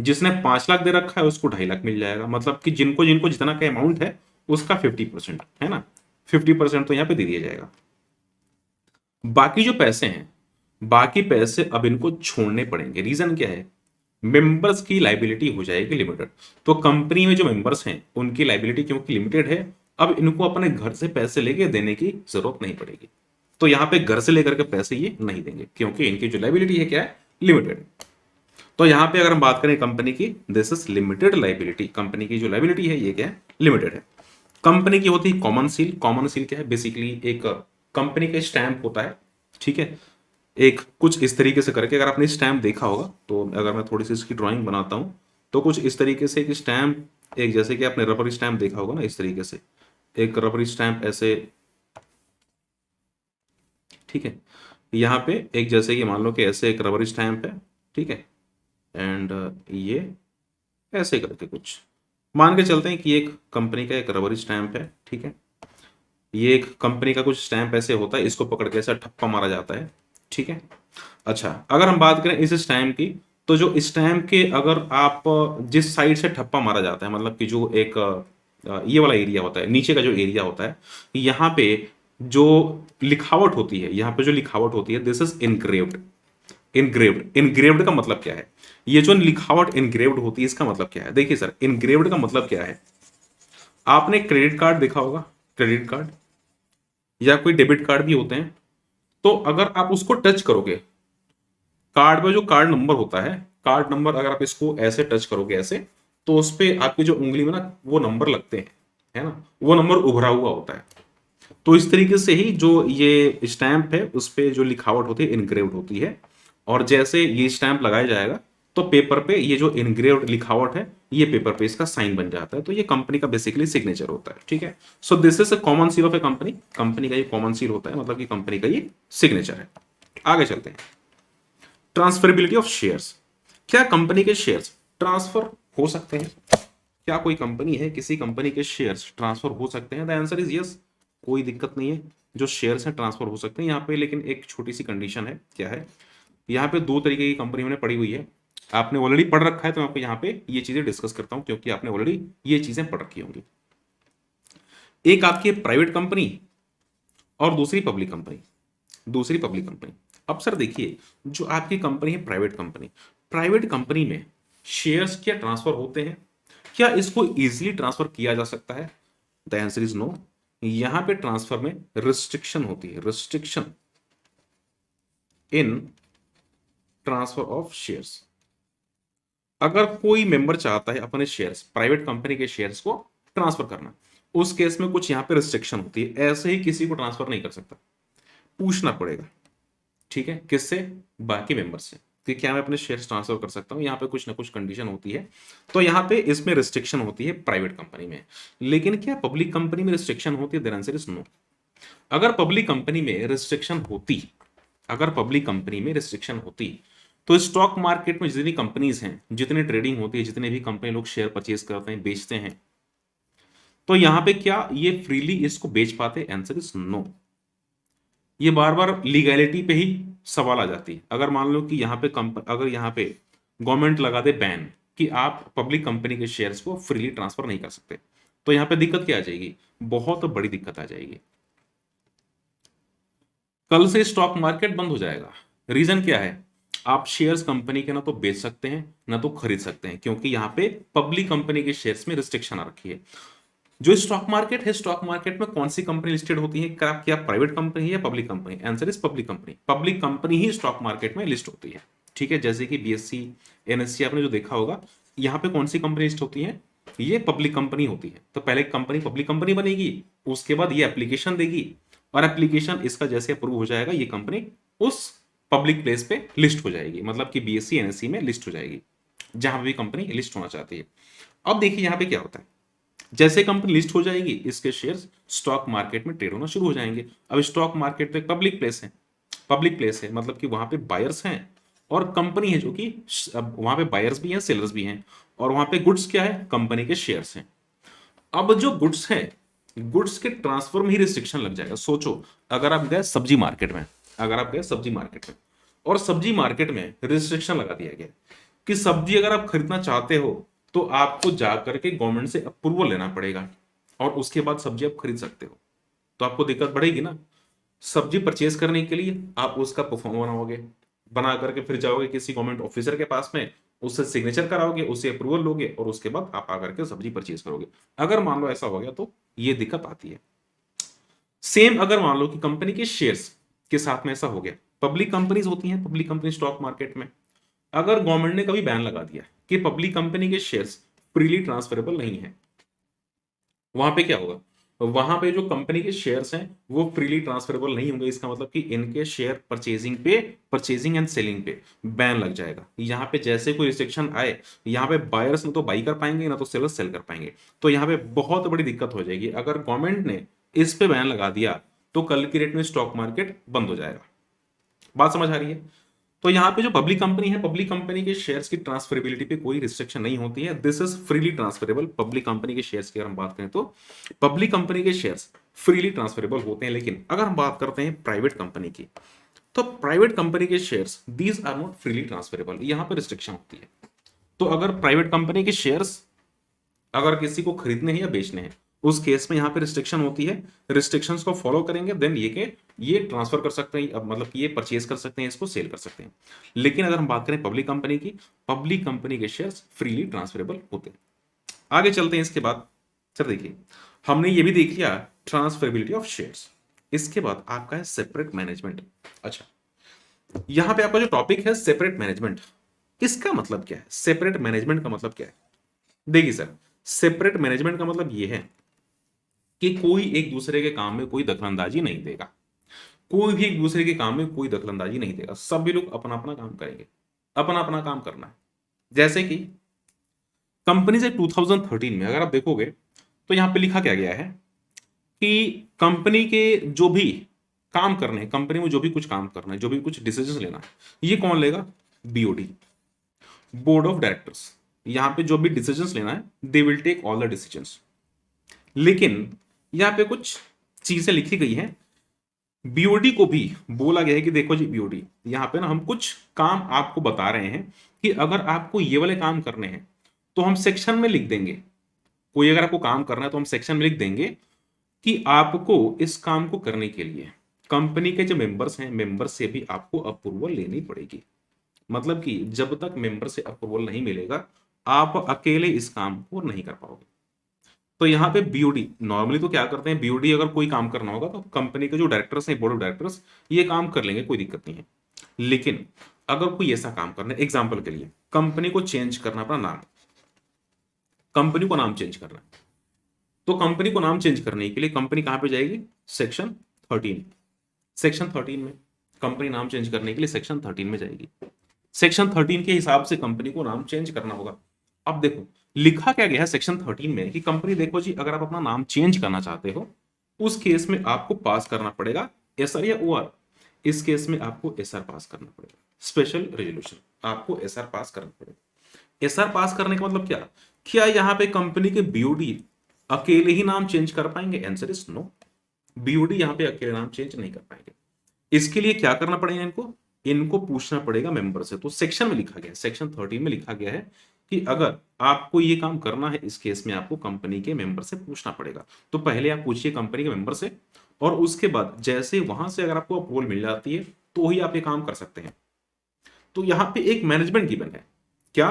जिसने 5 लाख दे रखा है उसको 2.5 लाख मिल जाएगा। मतलब कि जिनको जिनको जितना का अमाउंट है उसका 50% है ना, 50% तो यहां पे दे दिया जाएगा। बाकी जो पैसे हैं, बाकी पैसे अब इनको छोड़ने पड़ेंगे। रीजन क्या है? मेंबर्स की लाइबिलिटी हो जाएगी लिमिटेड। तो कंपनी में जो मेंबर्स हैं उनकी लाइबिलिटी क्योंकि लिमिटेड है, अब इनको अपने घर से पैसे लेके देने की जरूरत नहीं पड़ेगी। तो यहां पे घर से लेकर के पैसे ये नहीं देंगे क्योंकि इनकी जो लाइबिलिटी है क्या है? लिमिटेड। तो यहां पे अगर हम बात करें कंपनी की, this is limited liability. Company की जो लाइबिलिटी है ये क्या है? लिमिटेड है। कंपनी की होती है कॉमन सील। कॉमन सील क्या है? बेसिकली एक कंपनी का स्टैंप होता है। ठीक है, एक कुछ इस तरीके से करके, अगर आपने स्टैम्प देखा होगा तो अगर मैं थोड़ी सी इसकी ड्राइंग बनाता हूं तो कुछ इस तरीके से एक स्टैम्प, एक जैसे कि आपने रबर स्टैम्प देखा होगा ना, इस तरीके से एक रबर स्टैम्प ऐसे। ठीक है, यहाँ पे एक जैसे कि मान लो कि ऐसे एक रबर स्टैम्प है। ठीक है, एंड ये ऐसे करके कुछ मान के चलते हैं कि एक कंपनी का एक रबर स्टैम्प है। ठीक है, ये एक कंपनी का कुछ स्टैम्प ऐसे होता है, इसको पकड़ के ऐसा ठप्पा मारा जाता है। ठीक है, अच्छा अगर हम बात करें इस स्टैम्प की, तो जो स्टैम्प के अगर आप जिस साइड से ठप्पा मारा जाता है, मतलब कि जो एक ये वाला एरिया होता है, नीचे का जो एरिया होता है, यहाँ पे जो लिखावट होती है, यहाँ पे जो लिखावट होती है, this is engraved. Engraved, engraved का मतलब क्या है? ये जो लिखावट इनग्रेव्ड होती है इसका मतलब क्या है? देखिए सर, इनग्रेव्ड का मतलब क्या है? आपने क्रेडिट कार्ड देखा होगा, क्रेडिट कार्ड या कोई डेबिट कार्ड भी होते हैं। तो अगर आप उसको टच करोगे, कार्ड में जो कार्ड नंबर होता है, कार्ड नंबर अगर आप इसको ऐसे टच करोगे ऐसे, तो उस पे आपकी जो उंगली में ना वो नंबर लगते हैं, है ना, वो नंबर उभरा हुआ होता है। तो इस तरीके से ही जो ये स्टैंप है उस पे जो लिखावट होती है इनग्रेव्ड होती है, और जैसे ये स्टैंप लगाया जाएगा तो पेपर पे ये जो इनग्रेव्ड लिखावट है ये पेपर पे इसका साइन बन जाता है, तो ये कंपनी का बेसिकली सिग्नेचर होता है। ठीक है, so this is a common seal of A company. Company का ये कॉमन सील होता है, मतलब कि कंपनी का ये सिग्नेचर है। आगे चलते हैं, ट्रांसफरेबिलिटी ऑफ शेयर्स। क्या कंपनी के शेयर्स ट्रांसफर हो सकते हैं? क्या कोई कंपनी है, किसी कंपनी के शेयर्स ट्रांसफर हो सकते हैं? द आंसर इज यस, कोई दिक्कत नहीं है, जो शेयर्स हैं ट्रांसफर हो सकते हैं यहाँ पे, लेकिन एक छोटी सी कंडीशन है। क्या है? यहाँ पे दो तरीके की कंपनी मैंने पढ़ी हुई है, आपने ऑलरेडी पढ़ रखा है, तो मैं आपको यहाँ पे ये चीजें डिस्कस करता हूँ क्योंकि आपने ऑलरेडी ये चीजें पढ़ रखी होंगी। एक आपकी प्राइवेट कंपनी और दूसरी पब्लिक कंपनी। दूसरी पब्लिक कंपनी, अब सर देखिए, जो आपकी कंपनी है प्राइवेट कंपनी में शेयर्स क्या ट्रांसफर होते हैं? क्या इसको इजीली ट्रांसफर किया जा सकता है? The answer is no. यहां पे ट्रांसफर में रिस्ट्रिक्शन होती है, restriction in transfer of shares. अगर कोई मेंबर चाहता है अपने शेयर्स, प्राइवेट कंपनी के शेयर्स को ट्रांसफर करना, उस केस में कुछ यहां पे रिस्ट्रिक्शन होती है, ऐसे ही किसी को ट्रांसफर नहीं कर सकता, पूछना पड़ेगा। ठीक है, किससे? बाकी मेंबर से, कि क्या मैं अपने शेयर्स ट्रांसफर कर सकता हूं? यहाँ पे कुछ ना कुछ कंडीशन होती है, तो यहाँ पे इसमें रिस्ट्रिक्शन होती है प्राइवेट कंपनी में। लेकिन क्या पब्लिक कंपनी में रिस्ट्रिक्शन होती है? Their answer is no. अगर पब्लिक कंपनी में रिस्ट्रिक्शन होती, अगर पब्लिक कंपनी में रिस्ट्रिक्शन होती, तो स्टॉक मार्केट में जितनी कंपनीज हैं, जितनी ट्रेडिंग होती है, जितने भी कंपनी लोग शेयर परचेज करते हैं, बेचते हैं, तो यहां पे क्या ये फ्रीली इसको बेच पाते? Answer is no. ये बार बार लीगैलिटी पे ही सवाल आ जाती है। अगर मान लो कि यहाँ पे अगर यहाँ पे गवर्नमेंट लगा दे बैन कि आप पब्लिक कंपनी के शेयर्स को फ्रीली ट्रांसफर नहीं कर सकते, तो यहाँ पे दिक्कत क्या आ जाएगी? बहुत बड़ी दिक्कत आ जाएगी। कल से स्टॉक मार्केट बंद हो जाएगा। रीजन क्या है? आप शेयर्स कंपनी के ना तो बेच सकते हैं ना तो खरीद सकते हैं, क्योंकि यहाँ पे पब्लिक कंपनी के शेयर्स में रिस्ट्रिक्शन आ रखी है। जो स्टॉक मार्केट है, स्टॉक मार्केट में कौन सी कंपनी लिस्टेड होती है? क्या प्राइवेट कंपनी है या public company? Answer is public company. Public company he stock market में लिस्ट होती है। ठीक है, जैसे कि बीएससी, एनएससी आपने जो देखा होगा, यहाँ पे कौन सी कंपनी लिस्ट होती है? ये पब्लिक कंपनी होती है। तो पहले कंपनी पब्लिक कंपनी बनेगी, उसके बाद ये एप्लीकेशन देगी, और एप्लीकेशन इसका जैसे अप्रूव हो जाएगा, ये कंपनी उस पब्लिक प्लेस पे लिस्ट हो जाएगी, मतलब कि बीएससी एनएससी में लिस्ट हो जाएगी, जहां भी कंपनी लिस्ट होना चाहती है। अब देखिए यहाँ पे क्या होता है, जैसे कंपनी लिस्ट हो जाएगी, इसके शेयर्स स्टॉक मार्केट में ट्रेड होना शुरू हो जाएंगे। अब स्टॉक मार्केट तो पब्लिक प्लेस है, पब्लिक प्लेस है मतलब कि वहां पे बायर्स हैं और कंपनी है, जो कि अब वहां पे बायर्स भी हैं, सेलर्स भी हैं, और वहां पे गुड्स क्या है? कंपनी के शेयर्स हैं। अब जो गुड्स है, गुड्स के ट्रांसफर में ही रिस्ट्रिक्शन लग जाएगा। सोचो, अगर आप गए सब्जी मार्केट में, अगर आप गए सब्जी मार्केट में और सब्जी मार्केट में रिस्ट्रिक्शन लगा दिया गया कि सब्जी अगर आप खरीदना चाहते हो तो आपको जा करके गवर्नमेंट से अप्रूवल लेना पड़ेगा, और उसके बाद सब्जी आप खरीद सकते हो, तो आपको दिक्कत बढ़ेगी ना। सब्जी परचेज करने के लिए आप उसका परफॉर्म बनाओगे, बना करके फिर जाओगे किसी गवर्नमेंट ऑफिसर के पास में, उससे सिग्नेचर कराओगे, उससे अप्रूवल लोगे, और उसके बाद आप आकर के सब्जी परचेज करोगे। अगर मान लो ऐसा हो गया तो ये दिक्कत आती है। सेम अगर मान लो कि कंपनी के शेयर्स के साथ में ऐसा हो गया, पब्लिक कंपनीज होती हैं, पब्लिक कंपनी स्टॉक मार्केट में, अगर गवर्नमेंट ने कभी बैन लगा दिया कि पब्लिक कंपनी के शेयर्स फ्रीली ट्रांसफरेबल नहीं है, वहां पे क्या होगा? वहां पे जो कंपनी के शेयर्स हैं वो फ्रीली ट्रांसफरेबल नहीं होंगे। इसका मतलब कि इनके शेयर परचेजिंग एंड सेलिंग पे बैन लग जाएगा। यहाँ पे जैसे कोई रिस्ट्रिक्शन आए, यहाँ पे बायर्स ना तो बाई कर पाएंगे ना तो सेलर्स सेल कर पाएंगे, तो यहाँ पे बहुत बड़ी दिक्कत हो जाएगी। अगर गवर्नमेंट ने इस पे बैन लगा दिया तो कल की डेट में स्टॉक मार्केट बंद हो जाएगा। बात समझ आ रही है? तो यहाँ पे जो पब्लिक कंपनी है, पब्लिक कंपनी के शेयर्स की ट्रांसफरेबिलिटी पे कोई रिस्ट्रिक्शन नहीं होती है। This is freely transferable. Public company के शेयर्स की अगर हम बात करें तो पब्लिक कंपनी के शेयर्स फ्रीली ट्रांसफरेबल होते हैं। लेकिन अगर हम बात करते हैं प्राइवेट कंपनी की, तो प्राइवेट कंपनी के shares these are not freely transferable, यहाँ पे रिस्ट्रिक्शन होती है। तो अगर प्राइवेट कंपनी के शेयर्स अगर किसी को खरीदने हैं या बेचने हैं, उस केस में यहाँ पे रिस्ट्रिक्शन होती है। रिस्ट्रिक्शंस को फॉलो करेंगे देन ये ट्रांसफर कर सकते हैं, मतलब कि ये परचेज कर सकते हैं, इसको सेल कर सकते हैं। लेकिन अगर हम बात करें पब्लिक कंपनी की, पब्लिक कंपनी के शेयर्स फ्रीली ट्रांसफरेबल होते हैं। आगे चलते हैं इसके बाद। सर देखिए, हमने ये भी देख लिया ट्रांसफरेबिलिटी ऑफ शेयर्स। इसके बाद आपका है सेपरेट मैनेजमेंट। अच्छा, यहां पे आपका जो टॉपिक है सेपरेट मैनेजमेंट, इसका मतलब क्या है? सेपरेट मैनेजमेंट का मतलब क्या है? देखिए सर, सेपरेट मैनेजमेंट का मतलब यह है कि कोई एक दूसरे के काम में कोई दखलंदाजी नहीं देगा। कोई भी एक दूसरे के काम में कोई दखलंदाजी नहीं देगा। सभी लोग अपना अपना काम करेंगे, अपना अपना काम करना है। जैसे कि कंपनी से 2013 में अगर आप देखोगे तो यहां पे लिखा क्या गया है कि कंपनी के जो भी काम करने हैं, कंपनी में जो भी कुछ काम करना है, जो भी कुछ डिसीजन लेना है, ये कौन लेगा? BOD, board of directors. यहां पे जो भी डिसीजंस लेना है, they will take all the decisions. लेकिन यहां पे कुछ चीजें लिखी गई हैं, बीओडी को भी बोला गया है कि देखो जी बीओडी, यहां पे ना हम कुछ काम आपको बता रहे हैं कि अगर आपको ये वाले काम करने हैं तो हम सेक्शन में लिख देंगे। कोई अगर आपको काम करना है तो हम सेक्शन में लिख देंगे कि आपको इस काम को करने के लिए कंपनी के जो मेंबर्स हैं, मेंबर से भी आपको अप्रूवल लेनी पड़ेगी। मतलब कि जब तक मेंबर से अप्रूवल नहीं मिलेगा, आप अकेले इस काम को नहीं कर पाओगे। तो यहाँ पे बीओडी नॉर्मली तो क्या करते हैं, बीओडी अगर कोई काम करना होगा तो कंपनी के जो डायरेक्टर्स हैं, बोर्ड ऑफ डायरेक्टर्स, ये काम कर लेंगे, कोई दिक्कत नहीं है। लेकिन अगर कोई ऐसा काम करना है, एग्जाम्पल के लिए कंपनी को चेंज करना, अपना नाम, कंपनी को नाम चेंज करना है, तो कंपनी को नाम चेंज करने के लिए कंपनी कहां पे जाएगी? सेक्शन 13। सेक्शन 13 में कंपनी नाम चेंज करने के लिए सेक्शन 13 में जाएगी। सेक्शन 13 के हिसाब से कंपनी को नाम चेंज करना होगा। अब देखो लिखा क्या गया है सेक्शन 13 में कि कंपनी, देखो जी, अगर आप अपना नाम चेंज करना चाहते हो उस केस में आपको पास करना पड़ेगा एसआर या ओआर। इस केस में आपको एसआर पास करना पड़ेगा, स्पेशल रेजोल्यूशन, आपको एसआर पास करना पड़ेगा। एसआर पास करने का मतलब क्या? क्या यहाँ पे कंपनी के बीओडी अकेले ही नाम चेंज कर पाएंगे? Answer is no. बीओडी यहाँ पे अकेले नाम चेंज नहीं कर पाएंगे। इसके लिए क्या करना पड़ेगा? इनको इनको पूछना पड़ेगा मेंबर से। तो सेक्शन में लिखा गया, सेक्शन 13 में लिखा गया है कि अगर आपको ये काम करना है, इस केस में आपको कंपनी के मेंबर से पूछना पड़ेगा। तो पहले आप पूछिए कंपनी के मेंबर से, और उसके बाद जैसे वहां से अगर आपको अप्रूवल मिल जाती है तो ही आप ये काम कर सकते हैं। तो यहाँ पे एक मैनेजमेंट गिवन है, क्या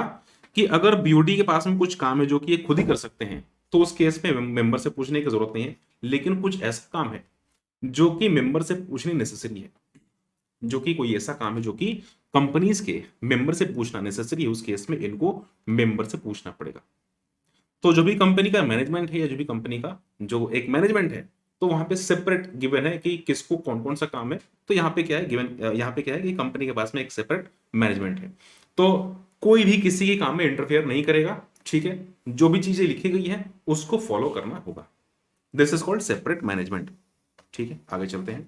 कि अगर बीओडी के पास में कुछ काम है जो कि ये खुद ही कर सकते हैं, तो उस केस में मेंबर से पूछने की जरूरत नहीं है। लेकिन कुछ ऐसा काम है जो कि मेंबर से पूछनी नेसेसरी है, जो कि कोई ऐसा काम है जो कि कंपनीज के मेंबर से पूछना नेसेसरी है, उस केस में इनको मेंबर से पूछना पड़ेगा। तो जो भी कंपनी का मैनेजमेंट है या जो भी कंपनी का जो एक मैनेजमेंट है, तो वहां पे सेपरेट गिवन है कि किसको कौन कौन सा काम है। तो यहाँ पे क्या है गिवन, यहाँ पे क्या है कि कंपनी के पास में एक सेपरेट मैनेजमेंट है, तो कोई भी किसी के काम में इंटरफेयर नहीं करेगा। ठीक है, जो भी चीजें लिखी गई है उसको फॉलो करना होगा। This is called separate management. ठीक है, आगे चलते हैं।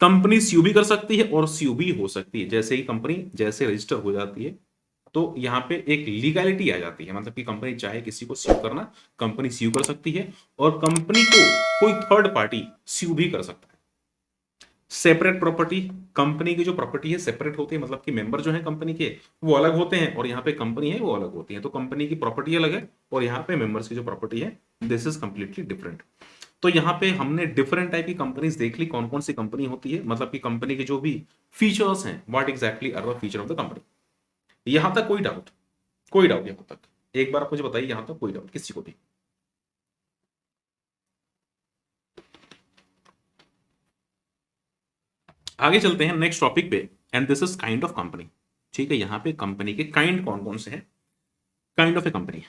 कंपनी सीयू भी कर सकती है और सीयू भी हो सकती है। जैसे ही कंपनी जैसे रजिस्टर हो जाती है तो यहाँ पे एक लीगैलिटी आ जाती है, मतलब कि कंपनी चाहे किसी को सीयू करना, कंपनी सीयू कर सकती है, और कंपनी को कोई थर्ड पार्टी सीयू भी कर सकता है। सेपरेट प्रॉपर्टी, कंपनी की जो प्रॉपर्टी है सेपरेट होती है, मतलब कि मेंबर जो है कंपनी के वो अलग होते हैं और यहाँ पे कंपनी है वो अलग होती है। तो कंपनी की प्रॉपर्टी अलग है और यहाँ पे मेंबर्स की जो प्रॉपर्टी है, दिस इज कंप्लीटली डिफरेंट। तो यहाँ पे हमने डिफरेंट टाइप की कंपनीज देख ली, कौन कौन सी कंपनी होती है, मतलब कि कंपनी के जो भी फीचर्स हैं, what exactly are the feature of the company. यहां तक कोई डाउट? कोई डाउट यहां तक? एक बार आप मुझे बताइए, यहां तक कोई डाउट किसी को भी? आगे चलते हैं नेक्स्ट टॉपिक पे, and this is kind of company. ठीक है, यहाँ पे कंपनी के काइंड कौन कौन से हैं, काइंड ऑफ ए कंपनी।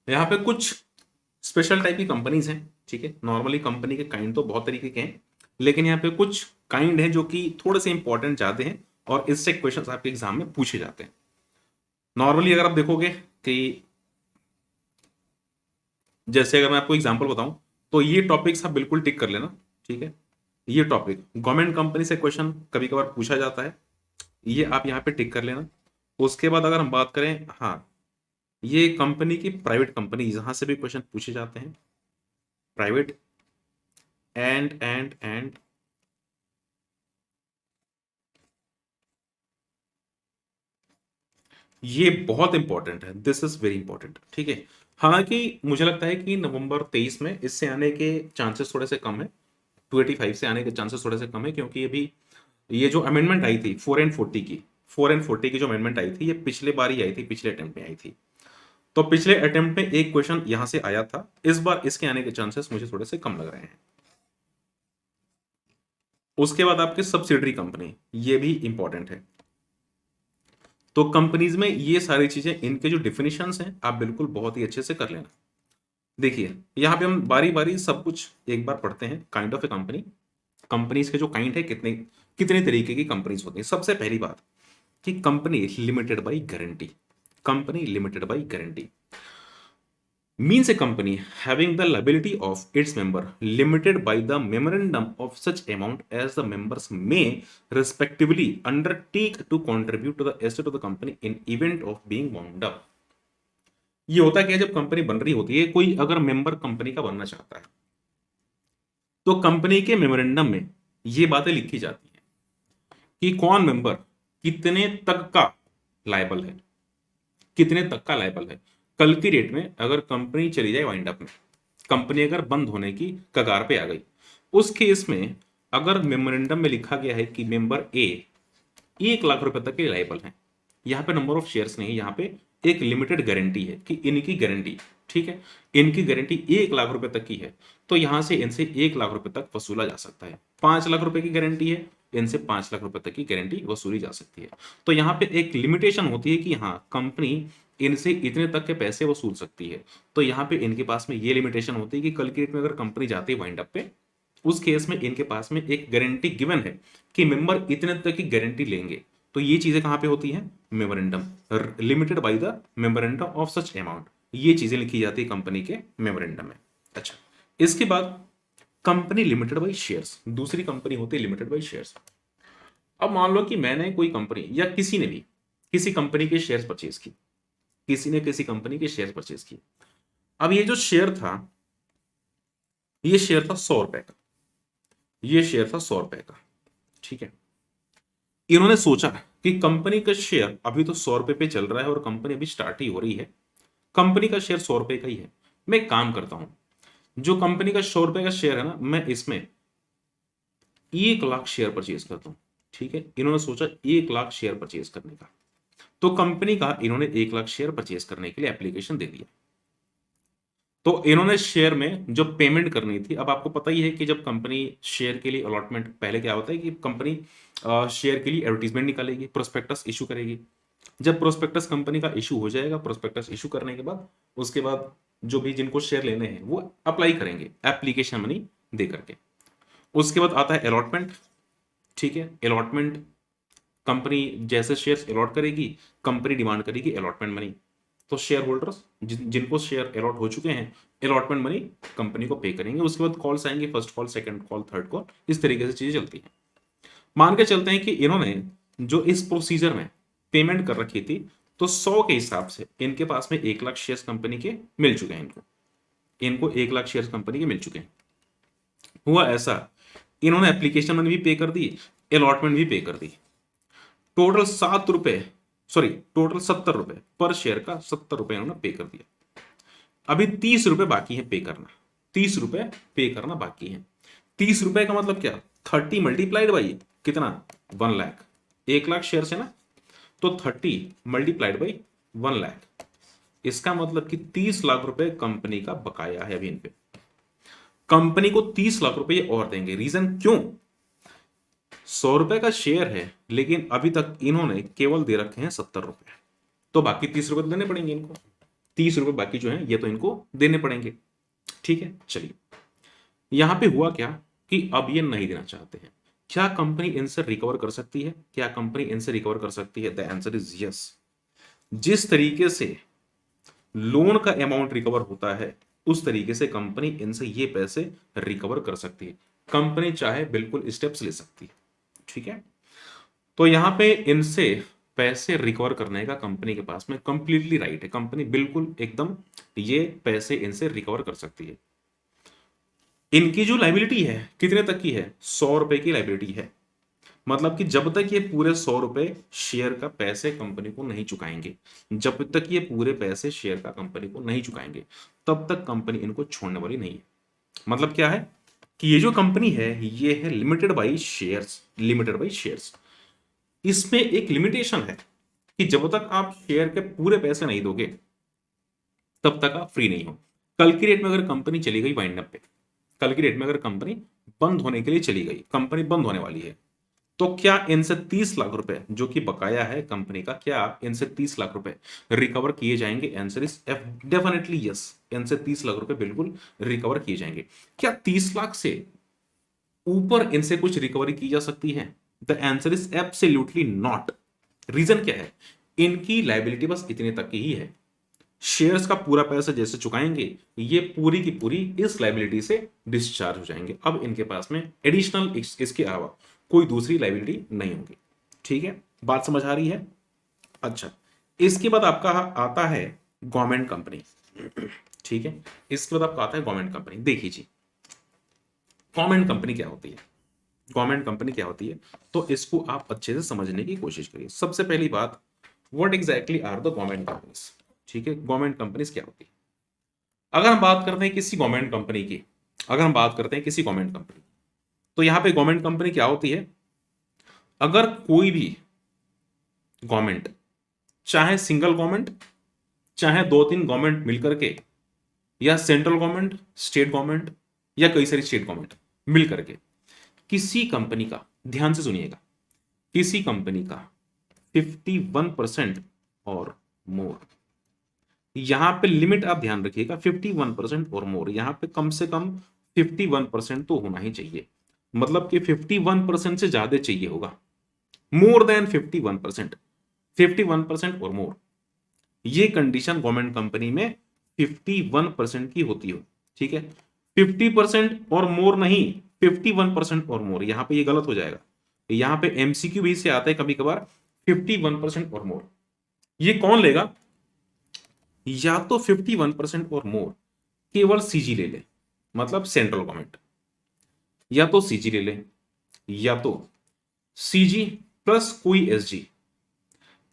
यहाँ पे कुछ स्पेशल टाइप की कंपनीज हैं। ठीक है, नॉर्मली कंपनी के काइंड तो बहुत तरीके के हैं, लेकिन यहाँ पे कुछ काइंड हैं जो कि थोड़े से इंपॉर्टेंट जाते हैं और इससे क्वेश्चंस आपके एग्जाम में पूछे जाते हैं। नॉर्मली अगर आप देखोगे कि जैसे अगर मैं आपको एग्जांपल बताऊं तो ये टॉपिक्स आप बिल्कुल टिक कर लेना। ठीक है, ये टॉपिक गवर्नमेंट कंपनी से क्वेश्चन कभी कभार पूछा जाता है, ये आप यहाँ पे टिक कर लेना। उसके बाद अगर हम बात करें, हाँ, ये कंपनी की प्राइवेट कंपनी जहां से भी क्वेश्चन पूछे जाते हैं, प्राइवेट एंड ये बहुत इंपॉर्टेंट है, दिस इज वेरी इंपॉर्टेंट। ठीक है, हालांकि मुझे लगता है कि नवंबर 23 में इससे आने के चांसेस थोड़े से कम है, 285 से आने के चांसेस थोड़े से कम है, क्योंकि अभी ये जो अमेंडमेंट आई थी 4 and 40 की, 4 and 40 की जो अमेंडमेंट आई थी, ये पिछले बार ही आई थी, पिछले अटेम्प्ट में आई थी। तो पिछले अटेम्प्ट में एक क्वेश्चन यहां से आया था, इस बार इसके आने के चांसेस मुझे थोड़े से कम लग रहे हैं। उसके बाद आपके सब्सिडरी कंपनी, ये भी इंपॉर्टेंट है। तो कंपनीज में ये सारी चीजें, इनके जो डिफिनेशंस हैं आप बिल्कुल बहुत ही अच्छे से कर लेना। देखिए यहाँ पे हम बारी बारी सब कुछ एक बार पढ़ते हैं। Kind of A company, companies के जो काइंड है, कितने कितने तरीके की कंपनीज होती हैं। सबसे पहली बात, कि company limited by guarantee, company limited by guarantee means a company having the liability of its member limited by the memorandum of such amount as the members may respectively undertake to contribute to the asset of the company in event of being wound up। ये होता क्या है, जब company बन रही होती है, कोई अगर मेंबर कंपनी का बनना चाहता है तो कंपनी के मेमोरेंडम में ये बातें लिखी जाती हैं कि कौन मेंबर कितने तक का लायबल है, कितने तक का लायबल है। कल की डेट में अगर कंपनी चली जाए वाइंड अप में, कंपनी अगर बंद होने की कगार पे आ गई, उस केस में अगर मेमोरेंडम में लिखा गया है कि मेंबर ए 1 लाख रुपए तक के लायबल हैं, यहाँ पे नंबर ऑफ शेयर्स नहीं, यहाँ पे एक लिमिटेड गारंटी है कि इनकी गारंटी, ठीक है, इनकी गारंटी 1 लाख रुपए तक की है, तो यहां से इनसे 1 लाख रुपए तक वसूला जा सकता है। 5 लाख रुपए की गारंटी है, इनसे 5 लाख रुपए तक की गारंटी वसूली जा सकती है। तो यहाँ पे एक लिमिटेशन होती है कि हाँ कंपनी इनसे इतने तक के पैसे वसूल सकती है। तो यहाँ पे इनके पास में ये लिमिटेशन होती है कि कल की डेट में अगर कंपनी जाती है वाइंड अप पे, उस केस में इनके पास में एक गारंटी गिवन है कि मेंबर इतने तक की गारंटी लेंगे। तो ये चीजें कहां पे होती हैं, memorandum, limited by the memorandum of such amount, ये चीजें लिखी जाती है कंपनी के मेमोरेंडम में। अच्छा, इसके बाद कंपनी लिमिटेड बाय शेयर्स, दूसरी कंपनी होती है लिमिटेड बाय शेयर्स। अब मान लो कि मैंने कोई कंपनी या किसी ने भी किसी कंपनी के शेयर्स परचेज की, किसी ने किसी कंपनी के शेयर परचेज किए। अब ये जो शेयर था, ये शेयर था 100 रुपए का, ये शेयर था 100 रुपए का, ठीक है। इन्होंने सोचा कि कंपनी का शेयर अभी तो 100 रुपए पे चल रहा है और कंपनी अभी स्टार्ट ही हो रही है, कंपनी का शेयर 100 रुपए का ही है, मैं एक काम करता हूं, जो कंपनी का 100 रुपए का शेयर है ना, मैं इसमें 1 लाख शेयर परचेज करता हूं, ठीक है। इन्होंने सोचा 1 लाख शेयर परचेज करने का, तो कंपनी का इन्होंने 1 लाख शेयर परचेज करने के लिए एप्लीकेशन दे दिया। तो इन्होंने शेयर में जो पेमेंट करनी थी, अब आपको पता ही है कि जब कंपनी शेयर के लिए अलॉटमेंट, पहले क्या होता है कि कंपनी शेयर के लिए एडवर्टीजमेंट निकालेगी, प्रोस्पेक्टस इशू करेगी। जब प्रोस्पेक्टस कंपनी का इशू हो जाएगा, प्रोस्पेक्टस इशू करने के बाद उसके बाद जो भी जिनको शेयर लेने हैं वो अप्लाई करेंगे एप्लीकेशन मनी दे करके। उसके बाद आता है अलॉटमेंट, ठीक है। अलॉटमेंट कंपनी जैसे शेयर्स अलॉट करेगी, कंपनी डिमांड करेगी अलॉटमेंट मनी, तो शेयर होल्डर्स जिनको शेयर अलॉट हो चुके हैं अलॉटमेंट मनी कंपनी को पे करेंगे। उसके बाद कॉल्स आएंगे, first call, second call, third call, इस तरीके से चीजें चलती हैं। मान के चलते हैं कि इन्होंने जो इस प्रोसीजर में पेमेंट कर रखी थी, तो 100 के हिसाब से इनके पास में 1 लाख शेयर्स कंपनी के मिल चुके हैं, इनको 1 लाख शेयर्स कंपनी के मिल चुके हैं। हुआ ऐसा, इन्होंने एप्लीकेशन मनी भी पे कर दी, अलॉटमेंट भी पे कर दी, टोटल 7 रुपए, सॉरी टोटल 70 रुपए पर शेयर का 70 रुपए इन्होंने पे कर दिया। अभी 30 रुपए बाकी है पे करना, 30 रुपए पे करना बाकी है। 30 रुपए का मतलब क्या, 30 मल्टीप्लाइड बाई कितना, 1 लाख, 1 लाख शेयर है ना, तो 30 मल्टीप्लाइड बाई 1 लाख, इसका मतलब कि 30 लाख रुपए कंपनी का बकाया है अभी इन पे। कंपनी को 30 लाख रुपए और देंगे, रीजन क्यों, 100 रुपए का शेयर है लेकिन अभी तक इन्होंने केवल दे रखे हैं 70 रुपए, तो बाकी 30 रुपए तो देने पड़ेंगे इनको, 30 रुपए बाकी जो है ये तो इनको देने पड़ेंगे, ठीक है। चलिए, यहां पे हुआ क्या कि अब ये नहीं देना चाहते हैं। क्या कंपनी इनसे रिकवर कर सकती है, क्या कंपनी इनसे रिकवर कर सकती है, द आंसर इज यस। जिस तरीके से लोन का अमाउंट रिकवर होता है, उस तरीके से कंपनी इनसे ये पैसे रिकवर कर सकती है। कंपनी चाहे बिल्कुल स्टेप्स ले सकती है, ठीक है। तो यहां पे इनसे पैसे रिकवर करने का कंपनी के पास में कंप्लीटली राइट है, कंपनी बिल्कुल एकदम ये पैसे इनसे रिकवर कर सकती है। इनकी जो लाइबिलिटी है कितने तक की है, 100 रुपए की लाइबिलिटी है, मतलब कि जब तक ये पूरे 100 रुपए शेयर का पैसे कंपनी को नहीं चुकाएंगे, जब तक ये पूरे पैसे शेयर का कंपनी को नहीं चुकाएंगे, तब तक कंपनी इनको छोड़ने वाली नहीं है। मतलब क्या है कि ये जो कंपनी है ये है limited by shares, limited by shares. इसमें एक लिमिटेशन है कि जब तक आप शेयर के पूरे पैसे नहीं दोगे तब तक आप फ्री नहीं हो। कल की डेट में अगर कंपनी चली गई वाइंड अप पे, कल की डेट में अगर कंपनी बंद होने के लिए चली गई, कंपनी बंद होने वाली है, तो क्या इनसे 30 लाख रुपए जो कि बकाया है कंपनी का, क्या इनसे 30 लाख रुपए रिकवर किए जाएंगे, आंसर इज डेफिनेटली यस, इनसे 30 लाख रुपए बिल्कुल रिकवर किए जाएंगे। क्या 30 लाख से ऊपर इनसे कुछ रिकवरी की जा सकती है, the answer is absolutely not. Reason क्या है, इनकी लायबिलिटी बस इतने तक की ही है, शेयर्स का पूरा पैसा जैसे चुकाएंगे ये पूरी की पूरी इस लायबिलिटी से डिस्चार्ज हो जाएंगे। अब इनके पास में एडिशनल इसके अलावा कोई दूसरी लायबिलिटी नहीं होगी। ठीक है, बात समझ आ रही है। अच्छा, इसके बाद आपका आता है गवर्नमेंट कंपनी। ठीक है, इसके बाद आपका आता है गवर्नमेंट कंपनी। देखिए जी, गवर्नमेंट कंपनी क्या होती है, गवर्नमेंट कंपनी क्या होती है, तो इसको आप अच्छे से समझने की कोशिश करिए। सबसे पहली बात, what exactly are the government companies. ठीक है, गवर्नमेंट कंपनीज क्या होती है। अगर हम बात करते हैं किसी गवर्नमेंट कंपनी की, अगर हम बात करते हैं किसी गवर्नमेंट कंपनी, तो यहां पे गवर्नमेंट कंपनी क्या होती है, अगर कोई भी गवर्नमेंट, चाहे सिंगल गवर्नमेंट, चाहे दो तीन गवर्नमेंट मिलकर के, या सेंट्रल गवर्नमेंट, स्टेट गवर्नमेंट, या कई सारी स्टेट गवर्नमेंट मिलकर के, किसी कंपनी का, ध्यान से सुनिएगा, किसी कंपनी का 51% और मोर, यहां पे लिमिट आप ध्यान रखिएगा, 51% और मोर, यहां पे कम से कम 51% तो होना ही चाहिए, मतलब कि 51% से ज्यादा चाहिए होगा, मोर देन 51%, 51% और मोर, ये कंडीशन गवर्नमेंट कंपनी में 51% की होती हो। ठीक है, 50% और मोर नहीं, 51% और मोर, यहां पे ये गलत हो जाएगा, यहां पे एमसीक्यू भी से आता है कभी कभार 51% और मोर, ये कौन लेगा, या तो 51% और मोर केवल सीजी ले ले, मतलब सेंट्रल गवर्नमेंट, या तो सीजी ले ले, या तो सीजी प्लस कोई एसजी,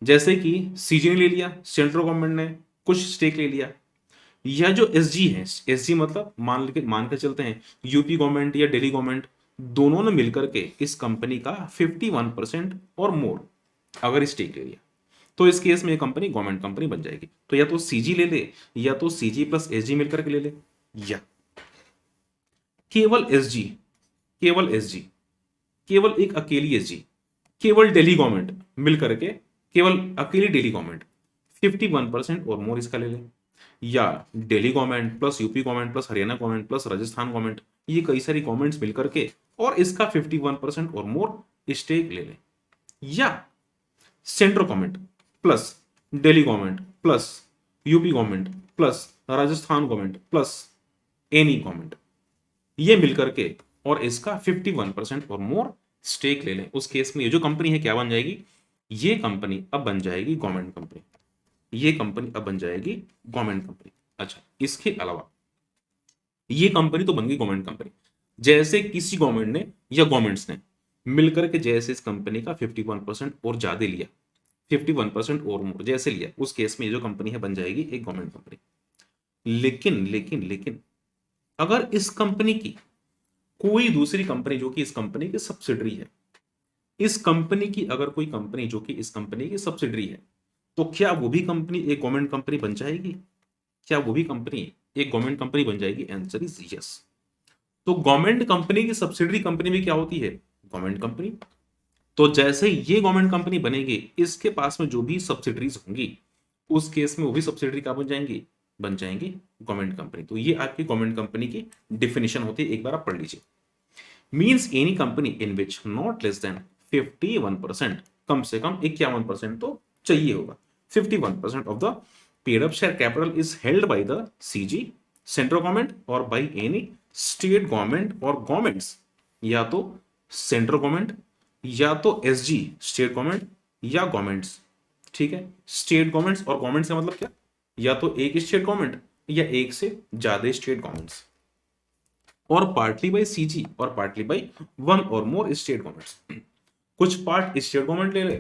जैसे कि सीजी ने ले लिया, सेंट्रल गवर्नमेंट ने कुछ स्टेक ले लिया, या जो एसजी है, एसजी मतलब मान के चलते हैं यूपी गवर्नमेंट या दिल्ली गवर्नमेंट, दोनों ने मिलकर के इस कंपनी का 51% और मोर अगर स्टेक ले लिया, तो इस केस में ये कंपनी गवर्नमेंट कंपनी बन जाएगी। तो या तो सीजी ले ले, या तो सीजी प्लस एसजी मिलकर के ले ले, या केवल एसजी, केवल एसजी, केवल एक अकेली एसजी, केवल दिल्ली गवर्नमेंट मिलकर के, केवल अकेली दिल्ली गवर्नमेंट 51% और मोर इसका ले ले, या Delhi government plus UP government plus Haryana government plus Rajasthan government, ये कई सारी गवर्नमेंट्स मिलकर के और इसका 51% और मोर स्टेक ले ले, या central government plus Delhi government plus UP government plus Rajasthan government plus any government, ये मिलकर के और इसका 51% और मोर स्टेक ले लें, उस केस में ये जो कंपनी है क्या बन जाएगी, ये कंपनी अब बन जाएगी गवर्नमेंट कंपनी, ये कंपनी अब बन जाएगी गवर्नमेंट कंपनी। अच्छा, इसके अलावा ये कंपनी तो बन गई गवर्नमेंट कंपनी, जैसे किसी गवर्नमेंट ने या गवर्नमेंट्स ने मिलकर के जैसे इस कंपनी का 51% और ज्यादा लिया, 51% और मोर जैसे लिया, उस केस में ये जो कंपनी है बन जाएगी एक गवर्नमेंट कंपनी। लेकिन लेकिन लेकिन अगर इस कंपनी की कोई दूसरी कंपनी जो कि इस कंपनी की सब्सिडरी है, इस कंपनी की अगर कोई कंपनी जो कि इस कंपनी की सब्सिडरी है, तो क्या वो भी कंपनी एक गवर्नमेंट कंपनी बन जाएगी, क्या वो भी कंपनी एक गवर्नमेंट कंपनी बन जाएगी, आंसर इज यस। तो गवर्नमेंट कंपनी की सब्सिडरी कंपनी में क्या होती है, गवर्नमेंट कंपनी, तो जैसे ये गवर्नमेंट कंपनी बनेगी, इसके पास में जो भी सब्सिडरीज होंगी, उस केस में वो भी सब्सिडरी क्या बन जाएंगी गवर्नमेंट कंपनी। तो ये आपकी गवर्नमेंट कंपनी की डिफिनेशन होती है, एक बार आप पढ़ लीजिए। Means any company in which not less than 51%, कम से कम 51% तो चाहिए होगा, 51% of the paid up share capital is held by the CG, central government, और बाय एनी स्टेट गवर्नमेंट और गवर्नमेंट्स, या तो सेंट्रल गवर्नमेंट, या तो एसजी स्टेट गवर्नमेंट, या गवर्नमेंट्स। ठीक है, स्टेट गवर्नमेंट्स और गवर्नमेंट्स का मतलब क्या, या तो एक स्टेट गवर्नमेंट या एक से ज्यादा स्टेट गवर्नमेंट्स, और पार्टली बाय सीजी और पार्टली बाय वन और मोर स्टेट गवर्नमेंट्स। कुछ पार्ट स्टेट गवर्नमेंट ले ले,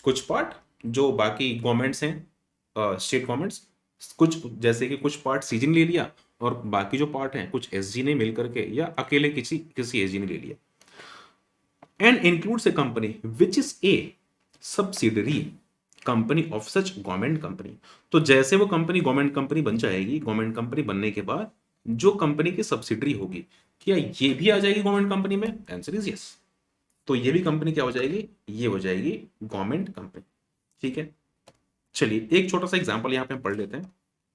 कुछ पार्ट जो बाकी गवर्नमेंट्स हैं स्टेट गवर्नमेंट्स, कुछ जैसे कि कुछ पार्ट सीजी ने ले लिया, और बाकी जो पार्ट हैं कुछ एसजी ने मिलकर के या अकेले किसी किसी एसजी ने ले लिया। And includes A company which is a subsidiary company of such government company. तो जैसे वो कंपनी गवर्नमेंट कंपनी बन जाएगी, गवर्नमेंट कंपनी बनने के बाद जो कंपनी की सब्सिडरी होगी, क्या ये भी आ जाएगी गवर्नमेंट कंपनी में, आंसर इज यस। तो ये भी कंपनी क्या हो जाएगी, ये हो जाएगी गवर्नमेंट कंपनी। ठीक है, चलिए एक छोटा सा एग्जांपल यहां पे हम पढ़ लेते हैं।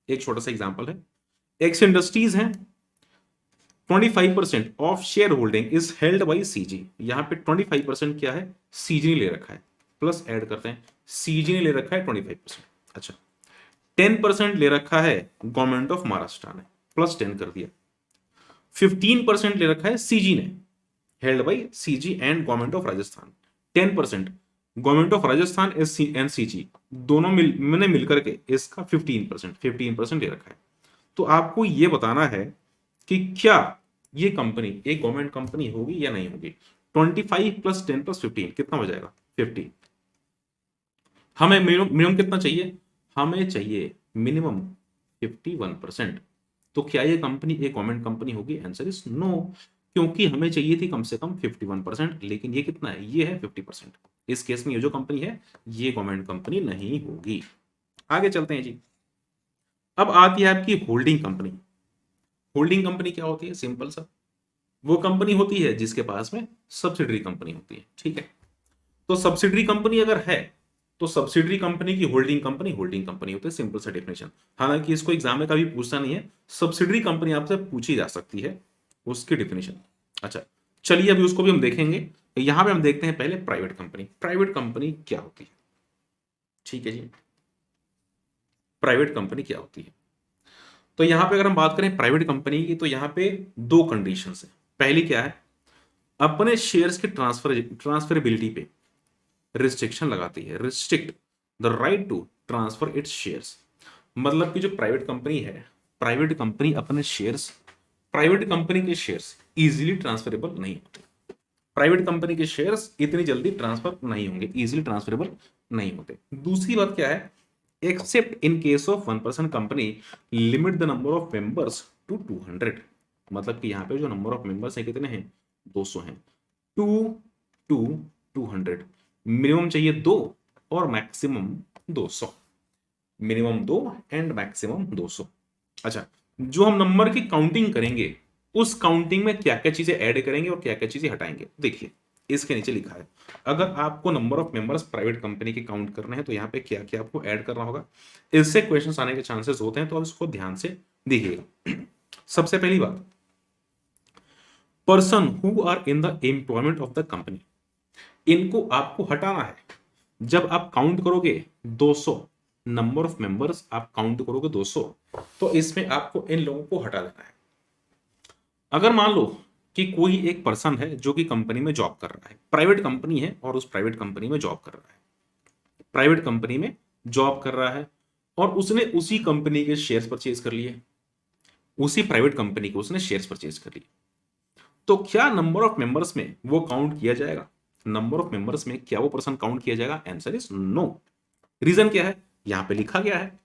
एक छोटा सा एग्जांपल है, एक्स इंडस्ट्रीज है, 25% of share holding is held by CG, यहां पे 25% क्या है, सीजी ने ले रखा है, प्लस ऐड करते हैं सीजी ने ले रखा है 25%। अच्छा, 10% ले रखा है गवर्नमेंट ऑफ महाराष्ट्र ने, प्लस 10 कर दिया। 15% ले रखा है सीजी ने, held by CG and government of Rajasthan. 10% government of Rajasthan and CG दोनों मैंने मिलकर के इसका 15% ले रखा है। तो आपको ये बताना है कि क्या ये कंपनी एक गवर्नमेंट कंपनी होगी या नहीं होगी। 25 प्लस 10 प्लस 15 कितना हो जाएगा 50। हमें मिनिमम कितना चाहिए, हमें चाहिए मिनिमम 51%। तो क्या ये कंपनी एक गवर्नमेंट कंपनी होगी, आंसर इज नो, क्योंकि हमें चाहिए थी कम से कम 51%, लेकिन ये कितना है, ये है 50%। इस केस में ये जो कंपनी है ये गवर्नमेंट कंपनी नहीं होगी। आगे चलते हैं जी। अब आती है आपकी होल्डिंग कंपनी। होल्डिंग कंपनी क्या होती है, सिंपल सा, वो कंपनी होती है जिसके पास में सब्सिडरी कंपनी होती है, ठीक है। तो सब्सिडरी कंपनी अगर है तो सब्सिडरी कंपनी की होल्डिंग कंपनी होती है, सिंपल सा डेफिनेशन। हालांकि इसको एग्जाम में कभी पूछना नहीं है, सब्सिडरी कंपनी आपसे पूछी जा सकती है उसकी डेफिनेशन। अच्छा, चलिए अभी उसको भी हम देखेंगे। यहां पे हम देखते हैं पहले प्राइवेट कंपनी। प्राइवेट कंपनी क्या होती है, ठीक है जी, प्राइवेट कंपनी क्या होती है। तो यहां पे अगर हम बात करें प्राइवेट कंपनी की, तो यहां पे दो कंडीशंस है। पहली क्या है, अपने शेयर्स की ट्रांसफरेबिलिटी पे रिस्ट्रिक्शन लगाती है, restrict the right to transfer its shares. मतलब कि जो प्राइवेट कंपनी है, प्राइवेट कंपनी अपने शेयर्स, प्राइवेट कंपनी के शेयर्स इजीली ट्रांसफरेबल नहीं होते। प्राइवेट कंपनी के शेयर्स इतनी जल्दी ट्रांसफर नहीं होंगे, इजीली ट्रांसफरेबल नहीं होते। दूसरी बात क्या है, except in case of 1% company limit the number of members to 200। मतलब कि यहां पे जो नंबर ऑफ मेंबर्स है कितने हैं, 200 हैं। 2 टू 200, मिनिमम चाहिए 2 और मैक्सिमम 200, मिनिमम 2 एंड मैक्सिमम 200। अच्छा, जो हम नंबर की काउंटिंग करेंगे उस काउंटिंग में क्या क्या चीजें ऐड करेंगे और क्या क्या चीजें हटाएंगे, देखिए इसके नीचे लिखा है। अगर आपको number of members private company के काउंट करने हैं तो यहाँ पे क्या क्या आपको ऐड करना होगा, इससे क्वेश्चंस आने के चांसेस होते हैं, तो आप इसको ध्यान से देखिएगा। सबसे पहली बात, person who are in the employment of the company, इनको आपको हटाना है। जब आप काउंट करोगे 200, नंबर ऑफ मेंबर्स आप काउंट करोगे 200, तो इसमें आपको इन लोगों को हटा देना है। अगर मान लो कि कोई एक पर्सन है जो कि कंपनी में जॉब कर रहा है, प्राइवेट कंपनी है और उस प्राइवेट कंपनी में जॉब कर रहा है, प्राइवेट कंपनी में जॉब कर रहा है और उसने उसी कंपनी के शेयर्स परचेज कर लिए, उसी प्राइवेट कंपनी के उसने शेयर्स परचेज कर लिए, तो क्या नंबर ऑफ मेंबर्स में वो काउंट किया जाएगा, नंबर ऑफ मेंबर्स में क्या वो पर्सन काउंट किया जाएगा, आंसर इज नो। रीजन क्या है, यहां पे लिखा गया है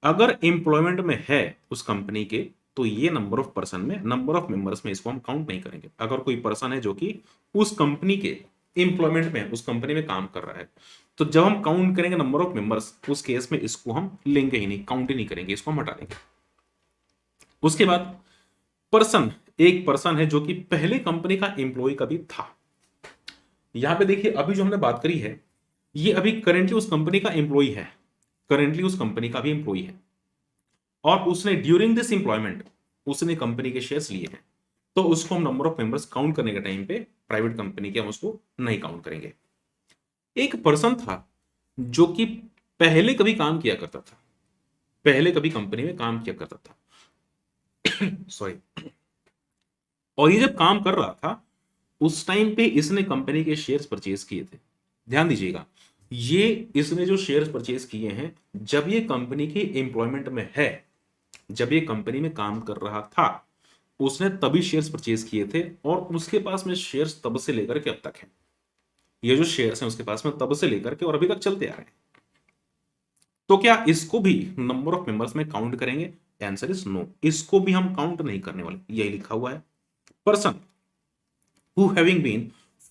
अगर एम्प्लॉयमेंट में है उस कंपनी के तो ये नंबर ऑफ पर्सन में, नंबर ऑफ मेंबर्स में इसको हम काउंट नहीं करेंगे। अगर कोई पर्सन है जो कि उस कंपनी के एम्प्लॉयमेंट में, उस कंपनी में काम कर रहा है, तो जब हम काउंट करेंगे नंबर ऑफ मेंबर्स, उस केस में इसको हम लेंगे ही नहीं, काउंट ही नहीं करेंगे, इसको हम हटा देंगे। उसके बाद पर्सन, एक पर्सन है जो कि पहले कंपनी का एम्प्लॉय कभी था। यहां पे देखिए अभी जो हमने बात करी है ये अभी करेंटली उस कंपनी का एम्प्लॉय है, करेंटली उस कंपनी का भी एम्प्लॉय है और उसने ड्यूरिंग दिस एम्प्लॉयमेंट उसने कंपनी के शेयर्स लिए हैं, तो उसको हम नंबर ऑफ मेंबर्स काउंट करने के टाइम पे प्राइवेट कंपनी के हम उसको नहीं काउंट करेंगे। एक पर्सन था जो कि पहले कभी काम किया करता था, पहले कभी कंपनी में काम किया करता था सॉरी, और ये जब काम कर रहा था उस टाइम पे इसने कंपनी के शेयर्स परचेज किए थे। ध्यान दीजिएगा, ये इसने जो शेयर्स परचेज किए हैं जब ये कंपनी के एम्प्लॉयमेंट में है, जब ये कंपनी में काम कर रहा था उसने तभी शेयर्स परचेज किए थे और उसके पास में शेयर्स तब से लेकर के अब तक है। ये जो शेयर्स हैं उसके पास में तब से लेकर के और अभी तक चलते आ रहे हैं। तो क्या इसको भी नंबर ऑफ मेंबर्स में काउंट करेंगे, आंसर इज नो, इसको भी हम काउंट नहीं करने वाले, यही लिखा हुआ है। Person who having been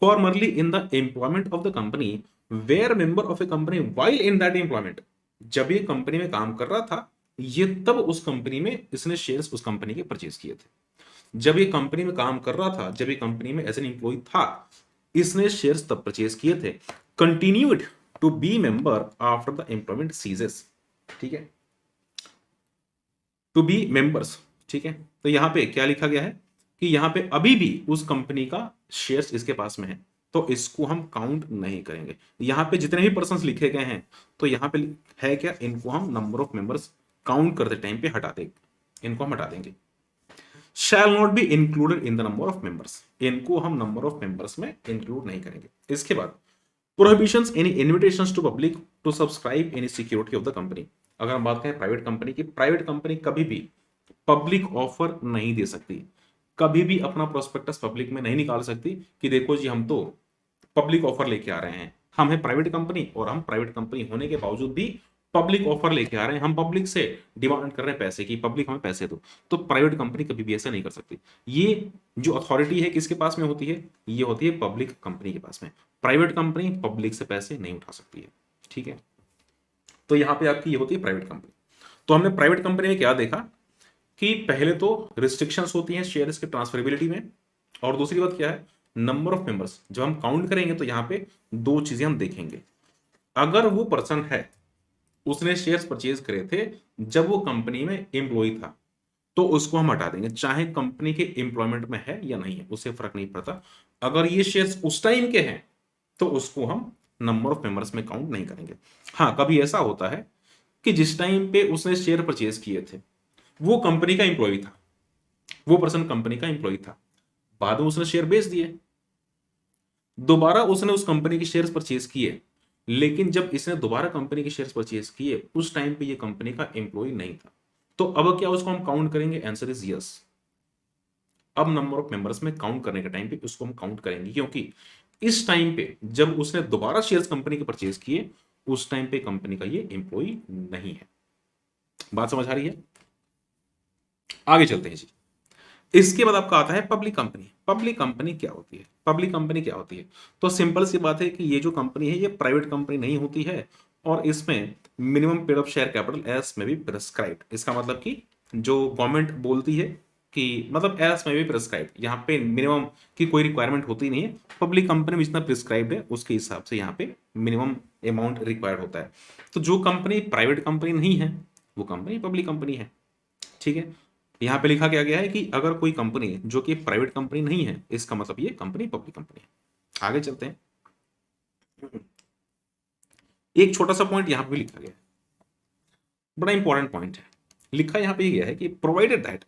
formerly in the employment of the company were member of a company while in that employment, जब ये कंपनी में काम कर रहा था ये तब उस कंपनी में इसने शेयर्स उस कंपनी के परचेज किए थे। जब ये कंपनी में काम कर रहा था, जब ये कंपनी में एज एन एम्प्लॉय था, इसने शेयर्स तब परचेज किए थे। Continued to be member after the employment ceases, ठीक है, टू बी मेंबर्स, ठीक है। तो यहां पे क्या लिखा गया है कि यहां पे अभी भी उस कंपनी का शेयर्स इसके पास में है, तो इसको हम काउंट नहीं करेंगे। यहाँ पे जितने भी पर्सन लिखे गए हैं तो यहाँ पे है क्या, इनको हम नंबर ऑफ मेंबर्स काउंट करते टाइम पे हटा देंगे, इनको हम हटा देंगे। Shall not be included in the number of members, इनको हम नंबर ऑफ मेंबर्स में इंक्लूड नहीं करेंगे। इसके बाद prohibitions any invitations to public to subscribe any security of the company. अगर हम बात करें प्राइवेट कंपनी की, प्राइवेट कंपनी कभी भी पब्लिक ऑफर नहीं दे सकती, कभी भी अपना प्रोस्पेक्टस पब्लिक में नहीं निकाल सकती कि देखो जी हम तो पब्लिक ऑफर लेके आ रहे हैं, हम है प्राइवेट कंपनी और हम प्राइवेट कंपनी होने के बावजूद भी पब्लिक ऑफर लेके आ रहे हैं, हम पब्लिक से डिमांड कर रहे हैं पैसे की, पब्लिक हमें पैसे दो। तो प्राइवेट कंपनी कभी भी ऐसा नहीं कर सकती। ये जो अथॉरिटी है किसके पास में होती है, ये होती है पब्लिक कंपनी के पास में। प्राइवेट कंपनी पब्लिक से पैसे नहीं उठा सकती है, ठीक है। तो यहां पे आपकी ये होती है प्राइवेट कंपनी। तो हमने प्राइवेट कंपनी में क्या देखा कि पहले तो रिस्ट्रिक्शंस होती हैं शेयर्स के ट्रांसफरेबिलिटी में, और दूसरी बात क्या है, नंबर ऑफ मेंबर्स। जब हम काउंट करेंगे तो यहाँ पे दो चीजें हम देखेंगे। अगर वो पर्सन है, उसने शेयर्स परचेज करे थे जब वो कंपनी में एम्प्लॉय था, तो उसको हम हटा देंगे, चाहे कंपनी के एम्प्लॉयमेंट में है या नहीं है, उससे फर्क नहीं पड़ता। अगर ये शेयर्स उस टाइम के हैं तो उसको हम नंबर ऑफ मेंबर्स में काउंट नहीं करेंगे। हाँ, कभी ऐसा होता है कि जिस टाइम पे उसने शेयर परचेज किए थे वो कंपनी का एम्प्लॉय था, वो पर्सन कंपनी का एम्प्लॉय था, बाद में उसने शेयर बेच दिए, दोबारा उसने उस कंपनी के शेयर्स परचेज किए, लेकिन जब इसने दोबारा कंपनी के शेयर्स परचेज किए उस टाइम पे ये कंपनी का एम्प्लॉय नहीं था। तो अब क्या उसको हम काउंट करेंगे, आंसर इज यस। अब नंबर ऑफ मेंबर्स में काउंट करने के टाइम पे उसको हम काउंट करेंगे, क्योंकि इस टाइम पे जब उसने दोबारा शेयर्स कंपनी के परचेज किए उस टाइम पे कंपनी का ये एम्प्लॉय नहीं है। बात समझ आ रही है? आगे चलते हैं जी। इसके बाद आपका आता है पब्लिक कंपनी। पब्लिक कंपनी क्या होती है? पब्लिक कंपनी क्या होती है? तो सिंपल सी बात है कि ये जो कंपनी है ये प्राइवेट कंपनी नहीं होती है और इसमें minimum paid off share capital as में भी प्रिस्क्राइब्ड। इसका मतलब कि जो गवर्नमेंट बोलती है कि मतलब एज में भी प्रिस्क्राइब्ड, यहाँ पे मिनिमम की कोई रिक्वायरमेंट होती नहीं है। पब्लिक कंपनी में जितना प्रिस्क्राइब्ड है उसके हिसाब से यहाँ पे मिनिमम अमाउंट रिक्वायर्ड होता है। तो जो कंपनी प्राइवेट कंपनी नहीं है वो कंपनी पब्लिक कंपनी है, ठीक है। यहाँ पे लिखा क्या गया है कि अगर कोई कंपनी जो कि प्राइवेट कंपनी नहीं है, इसका मतलब ये कंपनी पब्लिक कंपनी है। आगे चलते हैं। एक छोटा सा पॉइंट यहाँ पे भी लिखा गया है, बड़ा इंपॉर्टेंट पॉइंट है। लिखा यहाँ पे ये गया है कि provided that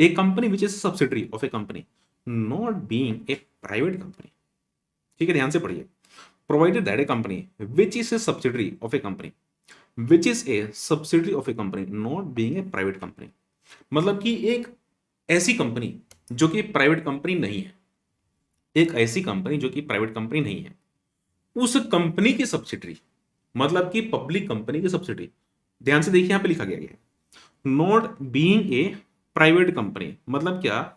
A company which is subsidiary of A company not being a private company, ठीक है, ध्यान से पढ़िए। Provided that A company which is a subsidiary of A company which is a subsidiary of A company not being a private company, मतलब कि एक ऐसी company जो कि प्राइवेट कंपनी नहीं है, एक ऐसी कंपनी जो कि प्राइवेट कंपनी नहीं है, उस कंपनी की सब्सिडरी, मतलब कि पब्लिक कंपनी की सब्सिडरी। ध्यान से देखिए यहां पे लिखा गया है not being a private company, मतलब क्या,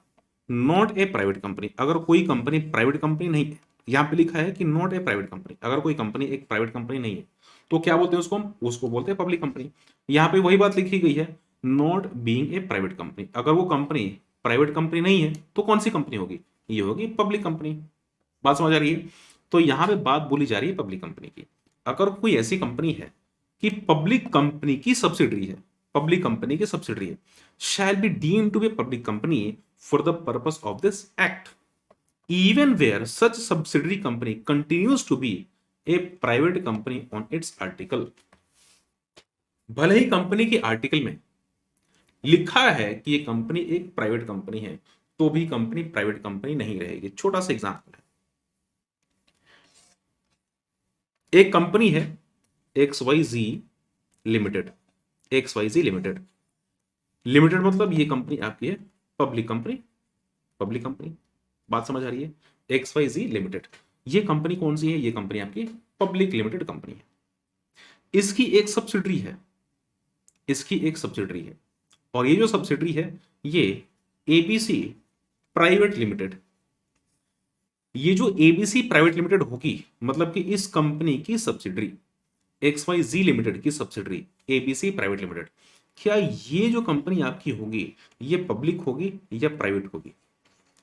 नॉट ए प्राइवेट कंपनी। अगर कोई कंपनी प्राइवेट कंपनी नहीं है, यहां पे लिखा है कि नॉट ए प्राइवेट कंपनी, अगर कोई कंपनी एक प्राइवेट कंपनी नहीं है तो क्या बोलते हैं उसको हम, उसको बोलते हैं पब्लिक कंपनी। यहां पे वही बात लिखी गई है, not being a private company. अगर वो कंपनी प्राइवेट कंपनी नहीं है तो कौन सी कंपनी होगी, ये होगी पब्लिक कंपनी। बात समझ आ रही है? तो यहां पे बात बोली जा रही है पब्लिक कंपनी की। अगर कोई ऐसी कंपनी है कि पब्लिक कंपनी की सब्सिडरी है, पब्लिक कंपनी की सब्सिडरी है, shall be deemed to be public company for the purpose of this act even where such subsidiary company continues to be a private company on its article। भले ही company के article में लिखा है कि ये company एक private company है तो भी कंपनी प्राइवेट कंपनी नहीं रहेगी। छोटा सा एग्जांपल है, एक कंपनी है XYZ limited, XYZ limited, limited मतलब ये कंपनी आपकी है पब्लिक कंपनी, पब्लिक कंपनी। बात समझ आ रही है? XYZ लिमिटेड, ये कंपनी कौन सी है, ये कंपनी आपकी पब्लिक लिमिटेड कंपनी है। इसकी एक सब्सिडरी है, इसकी एक सब्सिडरी है, और ये जो सब्सिडरी है ये ABC प्राइवेट लिमिटेड, ये जो ABC प्राइवेट लिमिटेड होगी मतलब कि इस कंपनी की सब्सिडरी, XYZ लिमिटेड की सब्सिडरी ABC प्राइवेट लिमिटेड, क्या ये जो कंपनी आपकी होगी ये पब्लिक होगी या प्राइवेट होगी?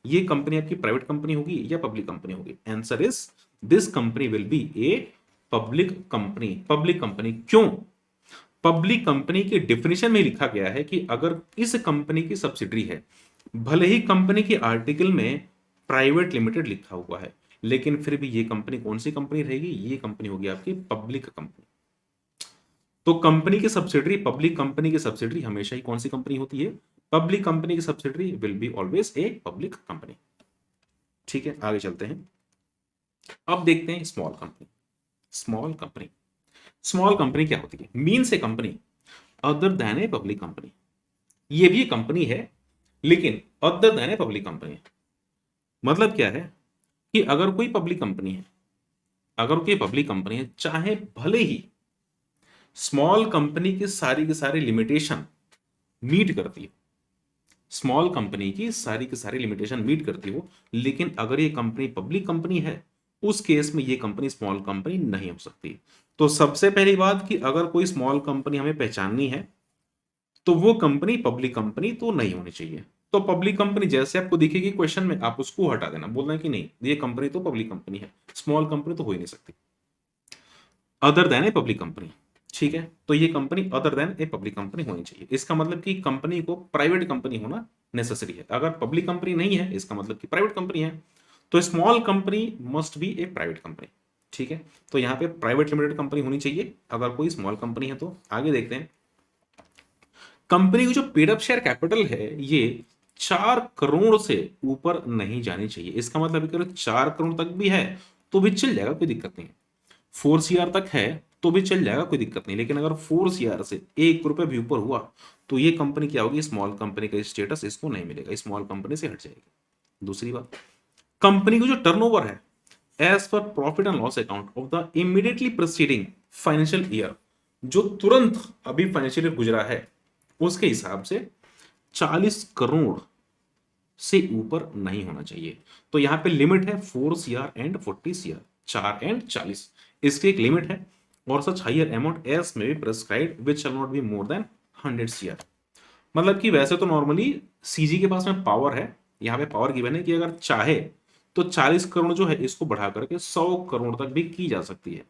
ये कंपनी आपकी प्राइवेट कंपनी होगी या पब्लिक कंपनी होगी? Answer is this company will be A public company. Public company क्यों? पब्लिक कंपनी की डेफिनेशन में लिखा गया है कि अगर इस कंपनी की सब्सिडरी है, भले ही कंपनी के आर्टिकल में प्राइवेट लिमिटेड लिखा हुआ है, लेकिन फिर भी ये कंपनी कौन सी कंपनी रहेगी, ये कंपनी होगी आपकी पब्लिक कंपनी। तो कंपनी की सब्सिडरी, पब्लिक कंपनी की सब्सिडरी हमेशा ही कौन सी कंपनी होती है, पब्लिक कंपनी की subsidiary will be always a public company. ठीक है, आगे चलते हैं। अब देखते हैं small company. Small company, small company क्या होती है, means a company other than A public company. ये भी कंपनी है लेकिन अदर देन ए पब्लिक कंपनी है। मतलब क्या है कि अगर कोई पब्लिक कंपनी है, अगर कोई पब्लिक कंपनी है, चाहे भले ही स्मॉल कंपनी की सारी लिमिटेशन मीट करती है, स्मॉल कंपनी की सारी लिमिटेशन मीट करती हो, लेकिन अगर ये कंपनी पब्लिक कंपनी है, उस केस में ये कंपनी स्मॉल कंपनी नहीं हो सकती। तो सबसे पहली बात कि अगर कोई स्मॉल कंपनी हमें पहचाननी है तो वो कंपनी पब्लिक कंपनी तो नहीं होनी चाहिए। तो पब्लिक कंपनी जैसे आपको दिखेगी क्वेश्चन में, आप उसको हटा देना, बोलना कि नहीं ये कंपनी तो पब्लिक कंपनी है, स्मॉल कंपनी तो हो ही नहीं सकती। अदर देन ए पब्लिक कंपनी, ठीक है, तो ये कंपनी अदर देन ए पब्लिक कंपनी होनी चाहिए। इसका मतलब कि कंपनी को प्राइवेट कंपनी होना नेसेसरी है। अगर पब्लिक कंपनी नहीं है, इसका मतलब कि प्राइवेट कंपनी है, तो small company must be A private company. ठीक है, तो यहाँ पे प्राइवेट लिमिटेड कंपनी होनी चाहिए अगर कोई स्मॉल कंपनी है तो। आगे देखते हैं, कंपनी की जो पेड अप शेयर कैपिटल है ये 4 करोड़ से ऊपर नहीं जानी चाहिए। इसका मतलब अगर 4 करोड़ तक भी है तो भी चल जाएगा, कोई दिक्कत नहीं है। 4 CR तक है तो भी चल जाएगा, कोई दिक्कत नहीं। लेकिन अगर 4 CR से 1 रुपए भी ऊपर हुआ तो ये कंपनी क्या होगी, स्मॉल कंपनी का स्टेटस इसको नहीं मिलेगा, स्मॉल कंपनी से हट जाएगी। दूसरी बात, कंपनी को जो टर्नओवर है एज पर profit and loss account of the immediately preceding financial year, जो तुरंत अभी फाइनेंशियल ईयर गुजरा है उसके हिसाब से 40 करोड़ से ऊपर नहीं होना चाहिए। तो यहां पे लिमिट है 4 CR एंड 40 CR, 4 एंड 40, इसकी एक लिमिट है। और सच हायर अमाउंट एज में B prescribed which shell not be more than 100 CR। मतलब कि वैसे तो नॉर्मली सीजी के पास में पावर है, यहाँ पे पावर गिवन है कि अगर चाहे तो 40 करोड़ जो है इसको बढ़ा करके 100 करोड़ तक भी की जा सकती है,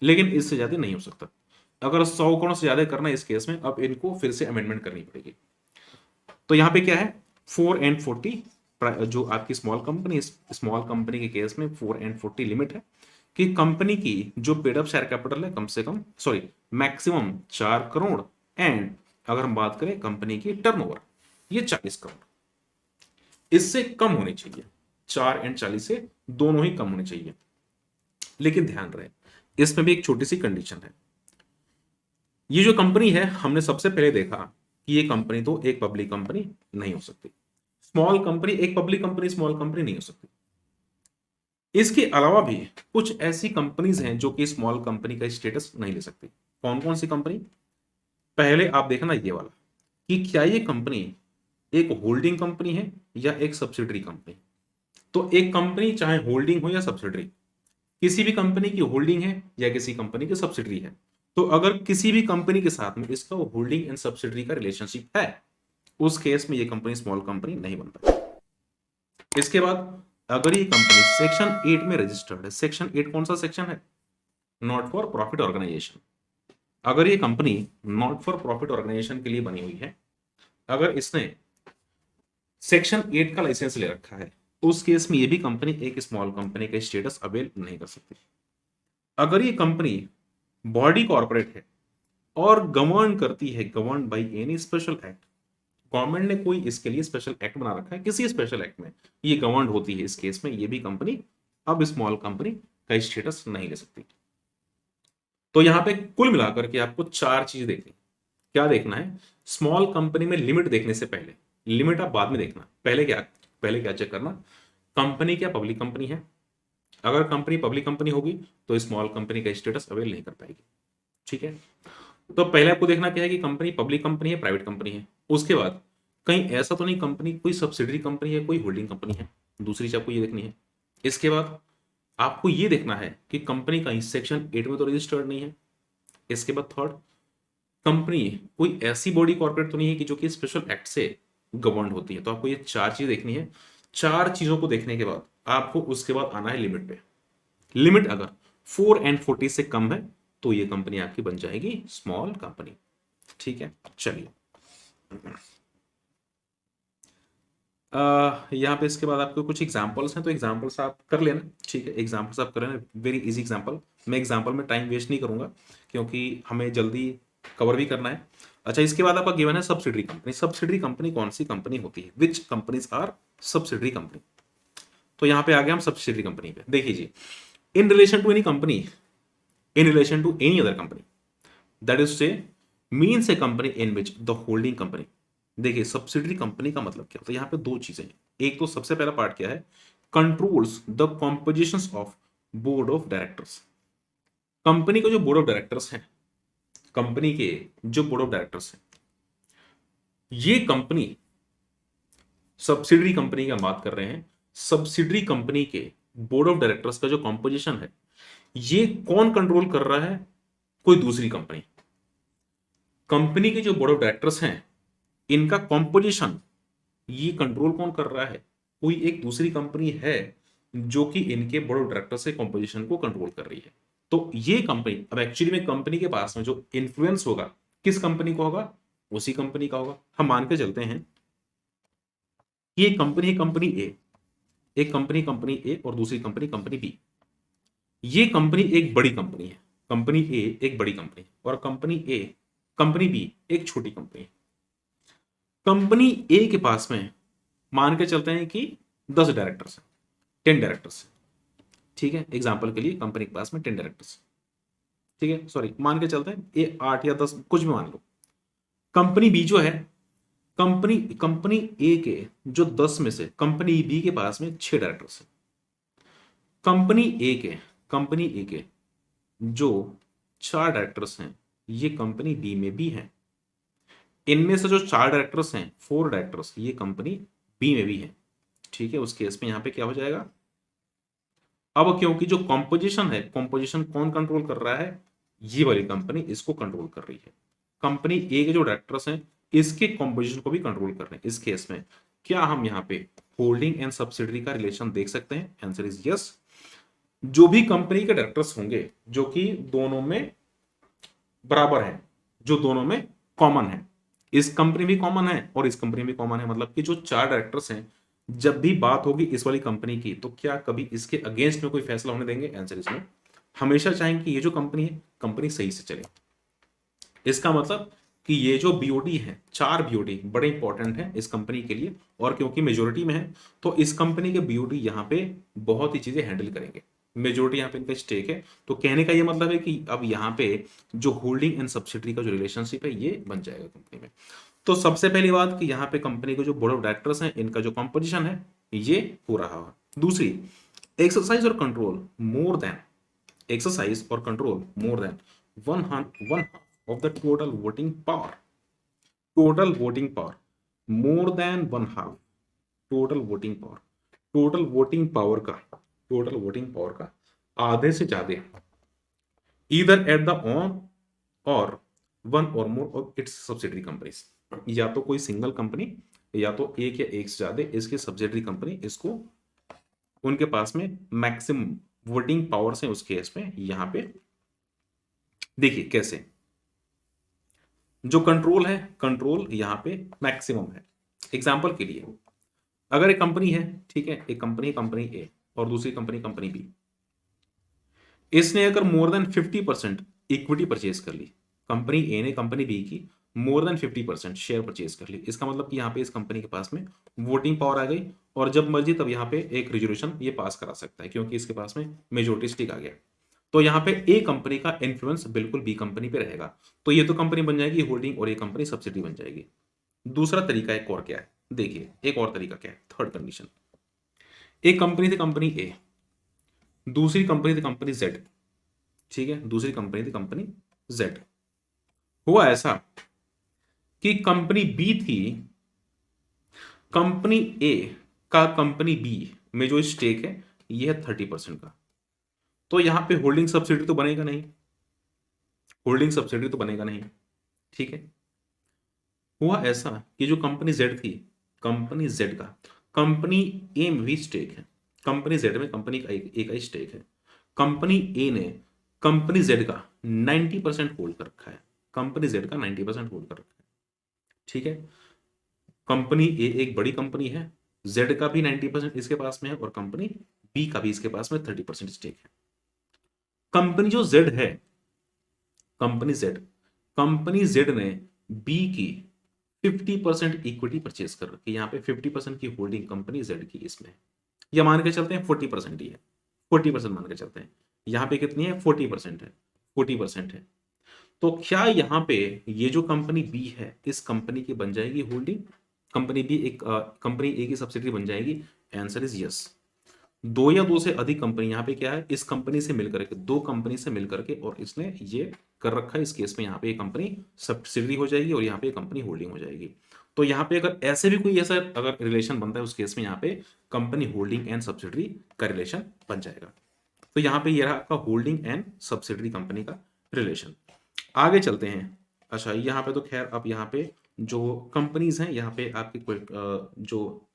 लेकिन इससे ज्यादा नहीं हो सकता। अगर 100 करोड़ से ज्यादा करना है इस केस में, अब इनको फिर से अमेंडमेंट करनी पड़ेगी। तो यहाँ पे क्या है, 4 and 40, जो आपकी स्मॉल कंपनी, स्मॉल कंपनी के केस में 4 and 40 लिमिट है कि कंपनी की जो पेड अप शेयर कैपिटल है कम से कम, सॉरी, मैक्सिमम 4 करोड़, एंड अगर हम बात करें कंपनी की टर्नओवर ये 40 करोड़, इससे कम होनी चाहिए। 4 and 40 से दोनों ही कम होने चाहिए। लेकिन ध्यान रहे इसमें भी एक छोटी सी कंडीशन है। ये जो कंपनी है हमने सबसे पहले देखा कि ये कंपनी तो एक पब्लिक कंपनी नहीं हो सकती, स्मॉल कंपनी एक पब्लिक कंपनी स्मॉल कंपनी नहीं हो सकती। इसके अलावा भी कुछ ऐसी कंपनीज हैं जो कि स्मॉल कंपनी का स्टेटस नहीं ले सकती। कौन कौन सी कंपनी, पहले आप देखना ये वाला कि क्या ये कंपनी एक होल्डिंग कंपनी है या एक सब्सिडरी कंपनी। तो एक कंपनी चाहे होल्डिंग हो या सब्सिडरी, किसी भी कंपनी की होल्डिंग है या किसी कंपनी की सब्सिडरी है, तो अगर किसी भी कंपनी के साथ में इसका होल्डिंग एंड सब्सिडरी का रिलेशनशिप है, उस केस में ये कंपनी स्मॉल कंपनी नहीं बन पाती। इसके बाद अगर ये कंपनी सेक्शन 8 में रजिस्टर्ड है, सेक्शन 8 कौन सा सेक्शन है, नॉट फॉर प्रॉफिट ऑर्गेनाइजेशन। अगर ये company not for profit organisation के लिए बनी हुई है, अगर इसने सेक्शन 8 का लाइसेंस ले रखा है, तो उस केस में ये भी कंपनी एक स्मॉल कंपनी का स्टेटस अवेल नहीं कर सकती। अगर ये कंपनी बॉडी कॉर्पोरेट है और गवर्न करती है, govern by any special act, government ने कोई इसके लिए स्पेशल एक्ट बना रखा है, किसी स्पेशल एक्ट में ये गवर्न होती है, इस केस में ये भी कंपनी अब स्मॉल कंपनी का स्टेटस नहीं ले सकती। तो यहां पे कुल मिलाकर के आपको 4 चीज देखनी। क्या देखना है, स्मॉल कंपनी में लिमिट देखने से पहले, लिमिट आप बाद में देखना, पहले क्या चेक करना, कंपनी क्या पब्लिक कंपनी है। अगर कंपनी पब्लिक कंपनी होगी तो स्मॉल कंपनी का स्टेटस अवेल नहीं कर पाएगी। ठीक है, तो पहले आपको देखना क्या है कि कंपनी पब्लिक कंपनी है, प्राइवेट कंपनी है। उसके बाद कहीं ऐसा तो नहीं कंपनी कोई सब्सिडरी कंपनी है, कोई होल्डिंग कंपनी है, दूसरी चीज आपको ये देखनी है। इसके बाद आपको ये देखना है कि कंपनी कहीं सेक्शन 8 में तो रजिस्टर्ड नहीं है। इसके बाद थर्ड, कंपनी कोई ऐसी बॉडी कॉर्पोरेट तो नहीं है कि जो कि स्पेशल एक्ट से गवर्न होती है। तो आपको ये 4 चीज देखनी है। 4 चीजों को देखने के बाद आपको उसके बाद आना है लिमिट पे। लिमिट अगर 4 and 40 से कम है तो ये कंपनी आपकी बन जाएगी स्मॉल कंपनी। ठीक है, चलिए यहाँ पे इसके बाद आपको कुछ एग्जांपल्स हैं, तो एग्जांपल्स आप कर लेना, ठीक है, एग्जांपल्स आप कर लेना, वेरी इजी एग्जांपल। मैं एग्जांपल में टाइम वेस्ट नहीं करूंगा क्योंकि हमें जल्दी कवर भी करना है। अच्छा, इसके बाद आपका गिवन है सब्सिडरी कंपनी। सब्सिडरी कंपनी कौन सी कंपनी होती है, which companies are subsidiary company. तो यहाँ पे आ गए हम सब्सिडरी कंपनी पे। देखिए जी, in relation to any company, in relation to any other company, that is say means a company in which the holding company. देखिए, सब्सिडरी कंपनी का मतलब क्या होता है, यहाँ पे दो चीजें हैं। एक तो सबसे पहला पार्ट क्या है, controls the composition of board of directors. Company के जो बोर्ड ऑफ डायरेक्टर्स हैं, कंपनी के जो बोर्ड ऑफ डायरेक्टर्स हैं, ये कंपनी सब्सिडरी कंपनी की हम बात कर रहे हैं। सब्सिडरी कंपनी के बोर्ड ऑफ डायरेक्टर्स का जो कॉम्पोजिशन है, ये कौन कंट्रोल कर रहा है, कोई दूसरी कंपनी। कंपनी के जो बोर्ड ऑफ डायरेक्टर्स हैं, इनका कॉम्पोजिशन ये कंट्रोल कौन कर रहा है, कोई एक दूसरी कंपनी है जो कि इनके बोर्ड ऑफ डायरेक्टर्स के कॉम्पोजिशन को कंट्रोल कर रही है। तो ये कंपनी, अब एक्चुअली में कंपनी के पास में जो इन्फ्लुएंस होगा, किस कंपनी का होगा, उसी कंपनी का होगा। हम मान के चलते हैं ये कंपनी है, कंपनी ए, एक कंपनी कंपनी ए और दूसरी कंपनी कंपनी बी। ये कंपनी एक बड़ी कंपनी है, कंपनी ए एक बड़ी कंपनी है, और कंपनी बी एक छोटी कंपनी है। कंपनी ए के पास में मान के चलते हैं कि 10 डायरेक्टर्स हैं, 10 डायरेक्टर्स, ठीक है, एग्जांपल के लिए कंपनी के पास में 10 डायरेक्टर्स, ठीक है, सॉरी मान के चलते हैं ये 8 या 10 कुछ भी मान लो। कंपनी बी जो है, कंपनी कंपनी ए के जो 10 में से कंपनी बी के पास में 6 डायरेक्टर्स हैं। कंपनी ए के जो 4 डायरेक्टर्स हैं, ये कंपनी बी में भी हैं। इनमें से जो 4 डायरेक्टर्स हैं, 4 डायरेक्टर्स, ये कंपनी बी में भी हैं, ठीक है। उस केस में यहां पे क्या हो जाएगा, अब क्योंकि जो कॉम्पोजिशन है, कॉम्पोजिशन कौन कंट्रोल कर रहा है, ये वाली कंपनी इसको कंट्रोल कर रही है। कंपनी ए के जो डायरेक्टर्स हैं, इसके कॉम्पोजिशन को भी कंट्रोल कर रहे हैं। इस केस में क्या हम यहाँ पे होल्डिंग एंड सब्सिडरी का रिलेशन देख सकते हैं, आंसर इज यस। जो भी कंपनी के डायरेक्टर्स होंगे जो कि दोनों में बराबर है, जो दोनों में कॉमन है, इस कंपनी भी कॉमन है और इस कंपनी भी कॉमन है, मतलब कि जो 4 डायरेक्टर्स हैं, जब भी बात होगी इस वाली कंपनी की, तो क्या कभी इसके अगेंस्ट में कोई फैसला होने देंगे, आंसर इसमें हमेशा चाहेंगे कि ये जो कंपनी है, कंपनी सही से चले। इसका मतलब कि ये जो बीओडी है, 4 बीओडी बड़े इंपॉर्टेंट है इस कंपनी के लिए, और क्योंकि मेजोरिटी में है तो इस कंपनी के बीओडी यहाँ पे बहुत ही चीजें हैंडल करेंगे। मेजोरिटी यहाँ पे इनका स्टेक है, तो कहने का ये मतलब है कि अब यहाँ पे जो होल्डिंग एंड सब्सिडरी का जो रिलेशनशिप है, ये बन जाएगा कंपनी में। तो सबसे पहली बात कि यहाँ पे कंपनी के जो बोर्ड ऑफ डायरेक्टर्स हैं, इनका जो कॉम्पोजिशन है, ये हो रहा है। दूसरी, एक्सरसाइज और control more than, exercise or control more than one half of the total voting power, total voting power more than one half, total voting power, total voting power का, total voting power का आधे से ज्यादा, either at the on or one or more of its subsidiary companies, या तो कोई single company या तो एक या एक से ज्यादा इसकी सब्सिडियरी कंपनी इसको, उनके पास में मैक्सिमम वोटिंग पावर्स हैं उस केस में। यहां पे देखिए कैसे जो कंट्रोल है, कंट्रोल यहां पे मैक्सिमम है। एग्जांपल के लिए, अगर एक कंपनी है, ठीक है, एक कंपनी कंपनी ए और दूसरी कंपनी कंपनी बी, इसने अगर मोर देन 50% इक्विटी परचेज कर ली, कंपनी ए ने कंपनी बी की मोर देन 50% शेयर परचेज कर ली, इसका मतलब कि यहाँ पे इस कंपनी के पास में वोटिंग पावर आ गई, और जब मर्जी तब यहाँ पे एक रेजोल्यूशन ये पास करा सकता है क्योंकि इसके पास में मेजोरिटी स्टिक आ गया। तो यहाँ पे ए कंपनी का इन्फ्लुएंस बिल्कुल बी कंपनी पे रहेगा, तो ये तो कंपनी बन जाएगी होल्डिंग और ये कंपनी सब्सिडी बन जाएगी। दूसरा तरीका एक और क्या है, देखिए एक और तरीका क्या है, थर्ड कंडीशन, एक कंपनी थी कंपनी ए, दूसरी कंपनी थी कंपनी जेड, ठीक है, दूसरी कंपनी थी कंपनी जेड। हुआ ऐसा कि कंपनी बी थी, कंपनी ए का कंपनी बी में जो स्टेक है ये है 30% का, तो यहां पे होल्डिंग सब्सिडी तो बनेगा नहीं, होल्डिंग सब्सिडी तो बनेगा नहीं, ठीक है। हुआ ऐसा कि जो कंपनी जेड थी, कंपनी जेड का कंपनी ए में भी स्टेक है, कंपनी जेड में कंपनी का एक ही स्टेक है, कंपनी ए ने कंपनी जेड का 90% होल्ड कर रखा है, कंपनी जेड का 90% होल्ड कर रखा है, ठीक है। कंपनी ए एक बड़ी कंपनी है जेड का भी 90% इसके पास में है और कंपनी बी का भी इसके पास में 30% स्टेक है। कंपनी जो जेड है, कंपनी जेड ने बी की 50% इक्विटी परचेज कर रखी है। यहाँ पे 50% की होल्डिंग कंपनी जेड की इसमें, या मान के चलते हैं 40% ही है, 40% मान के चलते हैं। यहाँ पे कितनी है? 40% है, 40% है। तो क्या यहाँ पे ये जो कंपनी बी है, इस कंपनी की बन जाएगी होल्डिंग? कंपनी बी एक कंपनी ए की सब्सिडरी बन जाएगी? Answer is yes. दो या दो से अधिक कंपनी, यहाँ पे क्या है, इस कंपनी से मिलकर के, दो कंपनी से मिलकर के, और इसने ये कर रखा है। इस केस में यहाँ पे ये कंपनी सब्सिडरी हो जाएगी और यहाँ पे कंपनी होल्डिंग हो जाएगी। तो यहाँ पे अगर ऐसे भी कोई ऐसा अगर रिलेशन बनता है, उस केस में यहाँ पे कंपनी होल्डिंग एंड सब्सिडरी का रिलेशन बन जाएगा। तो यहाँ पे ये रहा आपका होल्डिंग एंड सब्सिडरी कंपनी का रिलेशन। आगे चलते हैं। अच्छा, यहाँ पे तो खैर अब यहाँ पे जो कंपनीज हैं, यहाँ पे आपके जो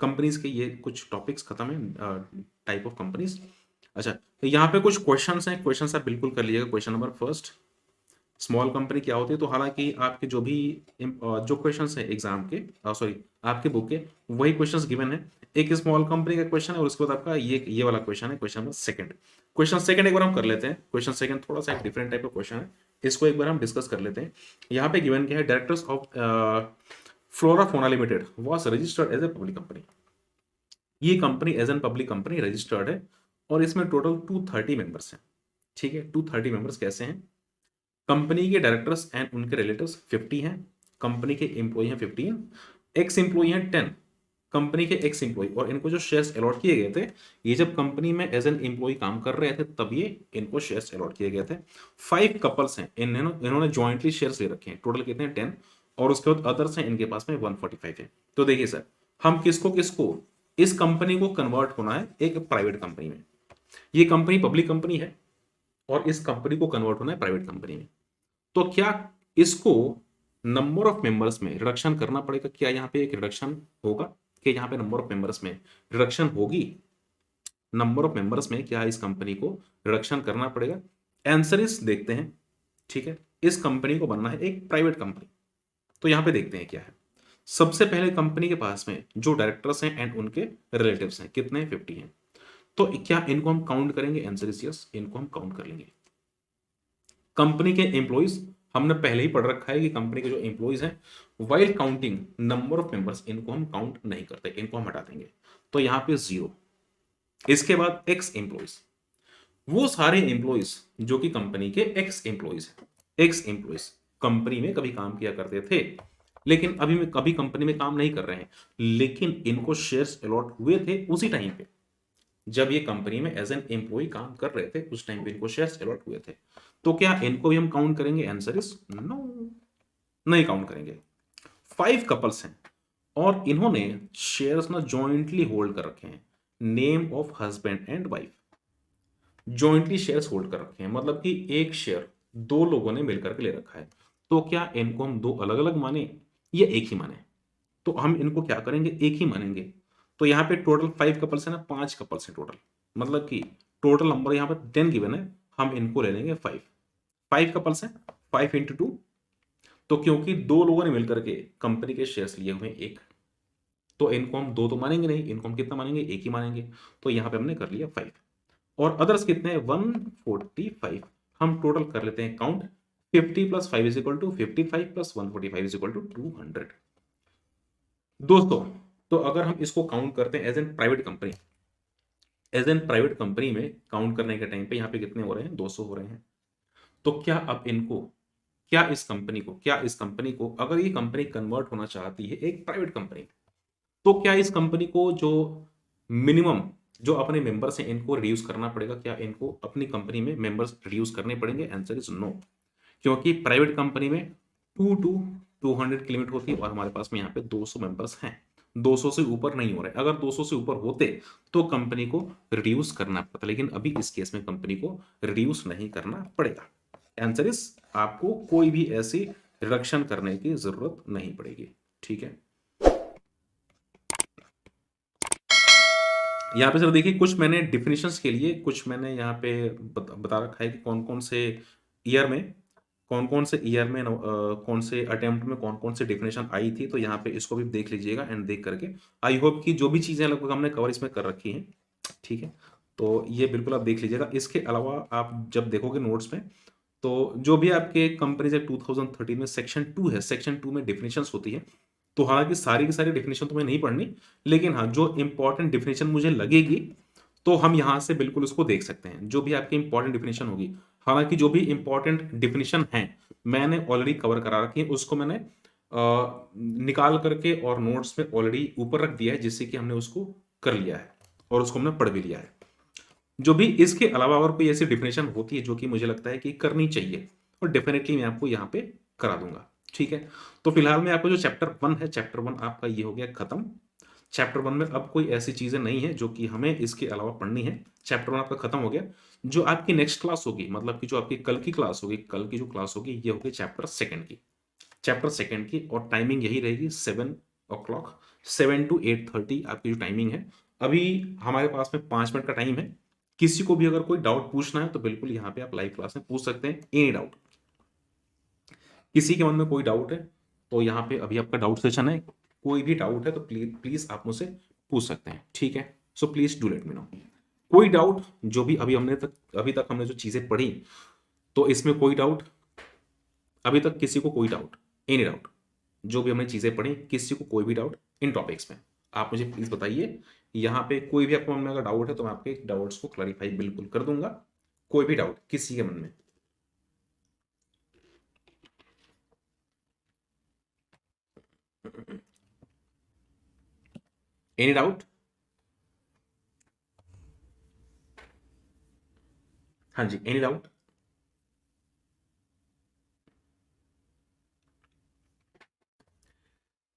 कंपनीज के ये कुछ टॉपिक्स खत्म है, टाइप ऑफ कंपनीज। अच्छा, तो यहाँ पे कुछ क्वेश्चंस हैं, क्वेश्चंस आप बिल्कुल कर लीजिएगा। Question number first, small company क्या होती है? तो हालांकि आपके जो भी जो क्वेश्चंस हैं एग्जाम के, सॉरी आपके बुक के, वही क्वेश्चंस गिवन है। एक स्मॉल कंपनी का क्वेश्चन है और उसके बाद आपका ये वाला क्वेश्चन है, question number second. Question second एक बार हम कर लेते हैं। क्वेश्चन सेकंड थोड़ा सा एक डिफरेंट टाइप का क्वेश्चन है, इसको एक बार हम डिस्कस कर लेते हैं। यहाँ पे गिवन क्या है? Directors of Flora Fauna limited was registered as a public company. ये company as an public company registered है और इसमें टोटल 230 मेंबर्स हैं। ठीक है, 230 मेंबर्स कैसे हैं? कंपनी के डायरेक्टर्स एंड उनके रिलेटिव्स 50 हैं, कंपनी के एम्प्लॉय हैं 15, एक्स एम्प्लॉय हैं 10, कंपनी के एक्स एम्प्लॉय, और इनको जो शेयर्स अलॉट किए गए थे, ये जब कंपनी में एज एन एम्प्लॉय काम कर रहे थे तब ये इनको शेयर्स अलॉट किए गए थे। 5 कपल्स हैं, इन्होंने जॉइंटली शेयर्स ले रखे हैं। टोटल कितने? 10, और उसके बाद अदर्स हैं, इनके पास में 145 है। तो देखिए सर, हम किसको किसको, इस कंपनी को कन्वर्ट होना है एक प्राइवेट कंपनी में। ये कंपनी पब्लिक कंपनी है और इस कंपनी को कन्वर्ट होना है प्राइवेट कंपनी में। तो क्या इसको नंबर ऑफ मेंबर्स में रिडक्शन करना पड़ेगा? क्या यहाँ पे एक रिडक्शन होगा? कि यहाँ पे नंबर ऑफ मेंबर्स में रिडक्शन होगी? नंबर ऑफ मेंबर्स में क्या इस कंपनी को रिडक्शन करना पड़ेगा? आंसर इस देखते हैं। ठीक है, इस कंपनी को बनना है एक प्राइवेट कंपनी। तो यहाँ पे देखते हैं क्या है। सबसे पहले कंपनी के पास में जो डायरेक्टर्स हैं एंड उनके रिलेटिव्स हैं, कितने? 50 हैं। तो क्या इनको हम काउंट करेंगे? आंसर इज यस, इनको हम काउंट कर लेंगे। कंपनी के एम्प्लॉइज हमने पहले ही पढ़ रखा है कि कंपनी के जो एम्प्लॉइज हैं, while counting number of members, इनको हम काउंट नहीं करते, इनको हम हटा देंगे। तो यहां पे 0। इसके बाद एक्स एम्प्लॉइज, वो सारे एम्प्लॉइज जो कि कंपनी के एक्स एम्प्लॉइज हैं। एक्स एम्प्लॉइज कंपनी में कभी काम किया करते थे लेकिन अभी में कभी कंपनी में काम नहीं कर रहे हैं, लेकिन इनको शेयर्स अलॉट हुए थे उसी टाइम पे जब ये कंपनी में एज एन एम्प्लॉय काम कर रहे थे, उस टाइम पे इनको शेयर्स अलॉट हुए थे। तो क्या इनको भी हम काउंट करेंगे? आंसर इज नो, नहीं काउंट करेंगे। 5 कपल्स हैं और इन्होंने शेयर्स ना जॉइंटली होल्ड कर रखे हैं। Name of husband and wife, jointly shares hold कर रखे हैं, मतलब कि एक शेयर दो लोगों ने मिलकर के ले रखा है। तो क्या इनको हम दो अलग अलग माने या एक ही माने? तो हम इनको क्या करेंगे? एक ही मानेंगे। तो यहाँ पे टोटल 5 कपल्स है ना, 5 कपल्स है टोटल, मतलब कि टोटल नंबर यहाँ पर 10 गिवन है, हम इनको ले लेंगे 5। 5 कपल्स हैं, 5 इंटू 2। तो क्योंकि दो लोगों ने मिलकर के कंपनी के शेयर्स लिए हुए एक, तो इनको हम दो तो मानेंगे नहीं, इनको हम कितना मानेंगे? एक ही मानेंगे। तो यहाँ पे हमने कर लिया 5। और अदर्स कितने हैं? 145। हम टोटल कर लेते हैं count. 50 plus 5 is equal to 55 plus 145 is equal to 200। दोस्तों, तो अगर हम इसको काउंट करते हैं as an private company, as an private company में काउंट करने के टाइम पे यहाँ पे कितने हो रहे हैं? 200 हो रहे हैं। तो क्या अब इनको, क्या इस कंपनी को अगर ये कंपनी कन्वर्ट होना चाहती है एक प्राइवेट कंपनी, तो क्या इस कंपनी को जो मिनिमम जो अपने मेंबर्स हैं इनको रिड्यूस करना पड़ेगा? क्या इनको अपनी कंपनी में मेंबर्स रिड्यूस करने पड़ेंगे? आंसर इज नो, क्योंकि प्राइवेट कंपनी में 200 की लिमिट होती है और हमारे पास में यहाँ पे 200 मेंबर्स हैं। 200 से ऊपर नहीं हो रहे। अगर 200 से ऊपर होते तो कंपनी को रिड्यूस करना पड़ता, लेकिन अभी इस केस में कंपनी को रिड्यूस नहीं करना पड़ेगा। आंसर इज, आपको कोई भी ऐसी रिडक्शन करने की जरूरत नहीं पड़ेगी। ठीक है, यहाँ पे सर देखिए कुछ मैंने डिफिनेशंस के लिए कुछ मैंने यहाँ पे बता रखा है कि कौन कौन से ईयर में कौन कौन से ईयर में कौन से अटेम्प्ट में कौन कौन से डेफिनेशन आई थी, तो यहाँ पे इसको भी देख लीजिएगा एंड देख करके आई होप कि जो भी चीज़ें लगभग हमने कवर इसमें कर रखी हैं, ठीक है, तो ये बिल्कुल आप देख लीजिएगा। इसके अलावा आप जब देखोगे नोट्स में, तो जो भी आपके कंपनीज एक्ट 2013 में सेक्शन 2 है, सेक्शन 2 में डेफिनेशंस होती है, तो हालांकि सारी की सारी डेफिनेशन तुम्हें नहीं पढ़नी, लेकिन हाँ जो इंपॉर्टेंट डेफिनेशन मुझे लगेगी तो हम यहाँ से बिल्कुल उसको देख सकते हैं, जो भी आपकी इंपॉर्टेंट डेफिनेशन होगी। हालांकि जो भी इंपॉर्टेंट डेफिनेशन है मैंने ऑलरेडी कवर करा रखी है, उसको मैंने निकाल करके और नोट्स में ऑलरेडी ऊपर रख दिया है, जिससे कि हमने उसको कर लिया है और उसको हमने पढ़ भी लिया है। जो भी इसके अलावा और कोई ऐसी डेफिनेशन होती है जो कि मुझे लगता है कि करनी चाहिए, और डेफिनेटली मैं आपको यहाँ पे करा दूंगा, ठीक है। तो फिलहाल में आपको जो चैप्टर 1 है, चैप्टर 1 आपका ये हो गया खत्म। चैप्टर 1 में अब कोई ऐसी चीजें नहीं है जो कि हमें इसके अलावा पढ़नी है। चैप्टर 1 आपका खत्म हो गया। जो आपकी नेक्स्ट क्लास होगी, मतलब कि जो आपकी कल की क्लास होगी, कल की जो क्लास होगी ये होगी चैप्टर 2 की, चैप्टर 2 की, और टाइमिंग यही रहेगी 7 o'clock, 7 to 8:30 आपकी जो टाइमिंग है। अभी हमारे पास में 5 मिनट का टाइम है। किसी को भी अगर कोई डाउट पूछना है तो बिल्कुल यहाँ पे आप लाइव क्लास में पूछ सकते हैं, एनी डाउट। किसी के मन में कोई डाउट है तो यहाँ पे अभी आपका डाउट सेशन है, कोई भी डाउट है तो प्लीज प्लीज आप मुझसे पूछ सकते हैं, ठीक है। So please do let me know कोई डाउट, जो भी अभी तक हमने जो चीजें पढ़ी, तो इसमें कोई डाउट, अभी तक किसी को कोई डाउट, एनी डाउट, जो भी हमने चीजें पढ़ी, किसी को कोई भी डाउट इन टॉपिक्स में, आप मुझे प्लीज बताइए। यहाँ पे कोई भी आपके मन में अगर डाउट है तो मैं आपके डाउट्स को क्लैरिफाई बिल्कुल कर दूंगा। कोई भी डाउट किसी के मन में, एनी डाउट? हाँ जी, एनी डाउट?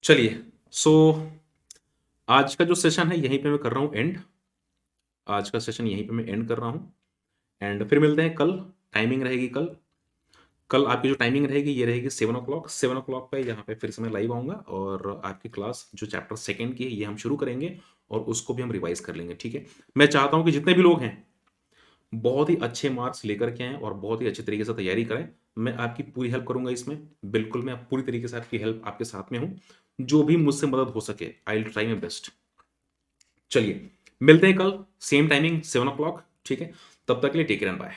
चलिए, सो आज का जो सेशन है यहीं पे मैं कर रहा हूँ एंड, आज का सेशन यहीं पे मैं एंड कर रहा हूँ, एंड फिर मिलते हैं कल। टाइमिंग रहेगी कल, कल आपकी जो टाइमिंग रहेगी ये रहेगी 7 o'clock, 7 o'clock पे यहाँ पे फिर से मैं लाइव आऊँगा, और आपकी क्लास जो चैप्टर 2 की है ये हम शुरू करेंगे, और उसको भी हम रिवाइज कर लेंगे, ठीक है। मैं चाहता हूँ कि जितने भी लोग हैं बहुत ही अच्छे मार्क्स लेकर के आएँ और बहुत ही अच्छे तरीके से तैयारी करें। मैं आपकी पूरी हेल्प करूंगा इसमें, बिल्कुल मैं पूरी तरीके से आपकी हेल्प आपके साथ में हूँ, जो भी मुझसे मदद हो सके I will try my best. चलिए, मिलते हैं कल सेम टाइमिंग 7 o'clock, ठीक है। तब तक के लिए टेक केयर एंड बाय।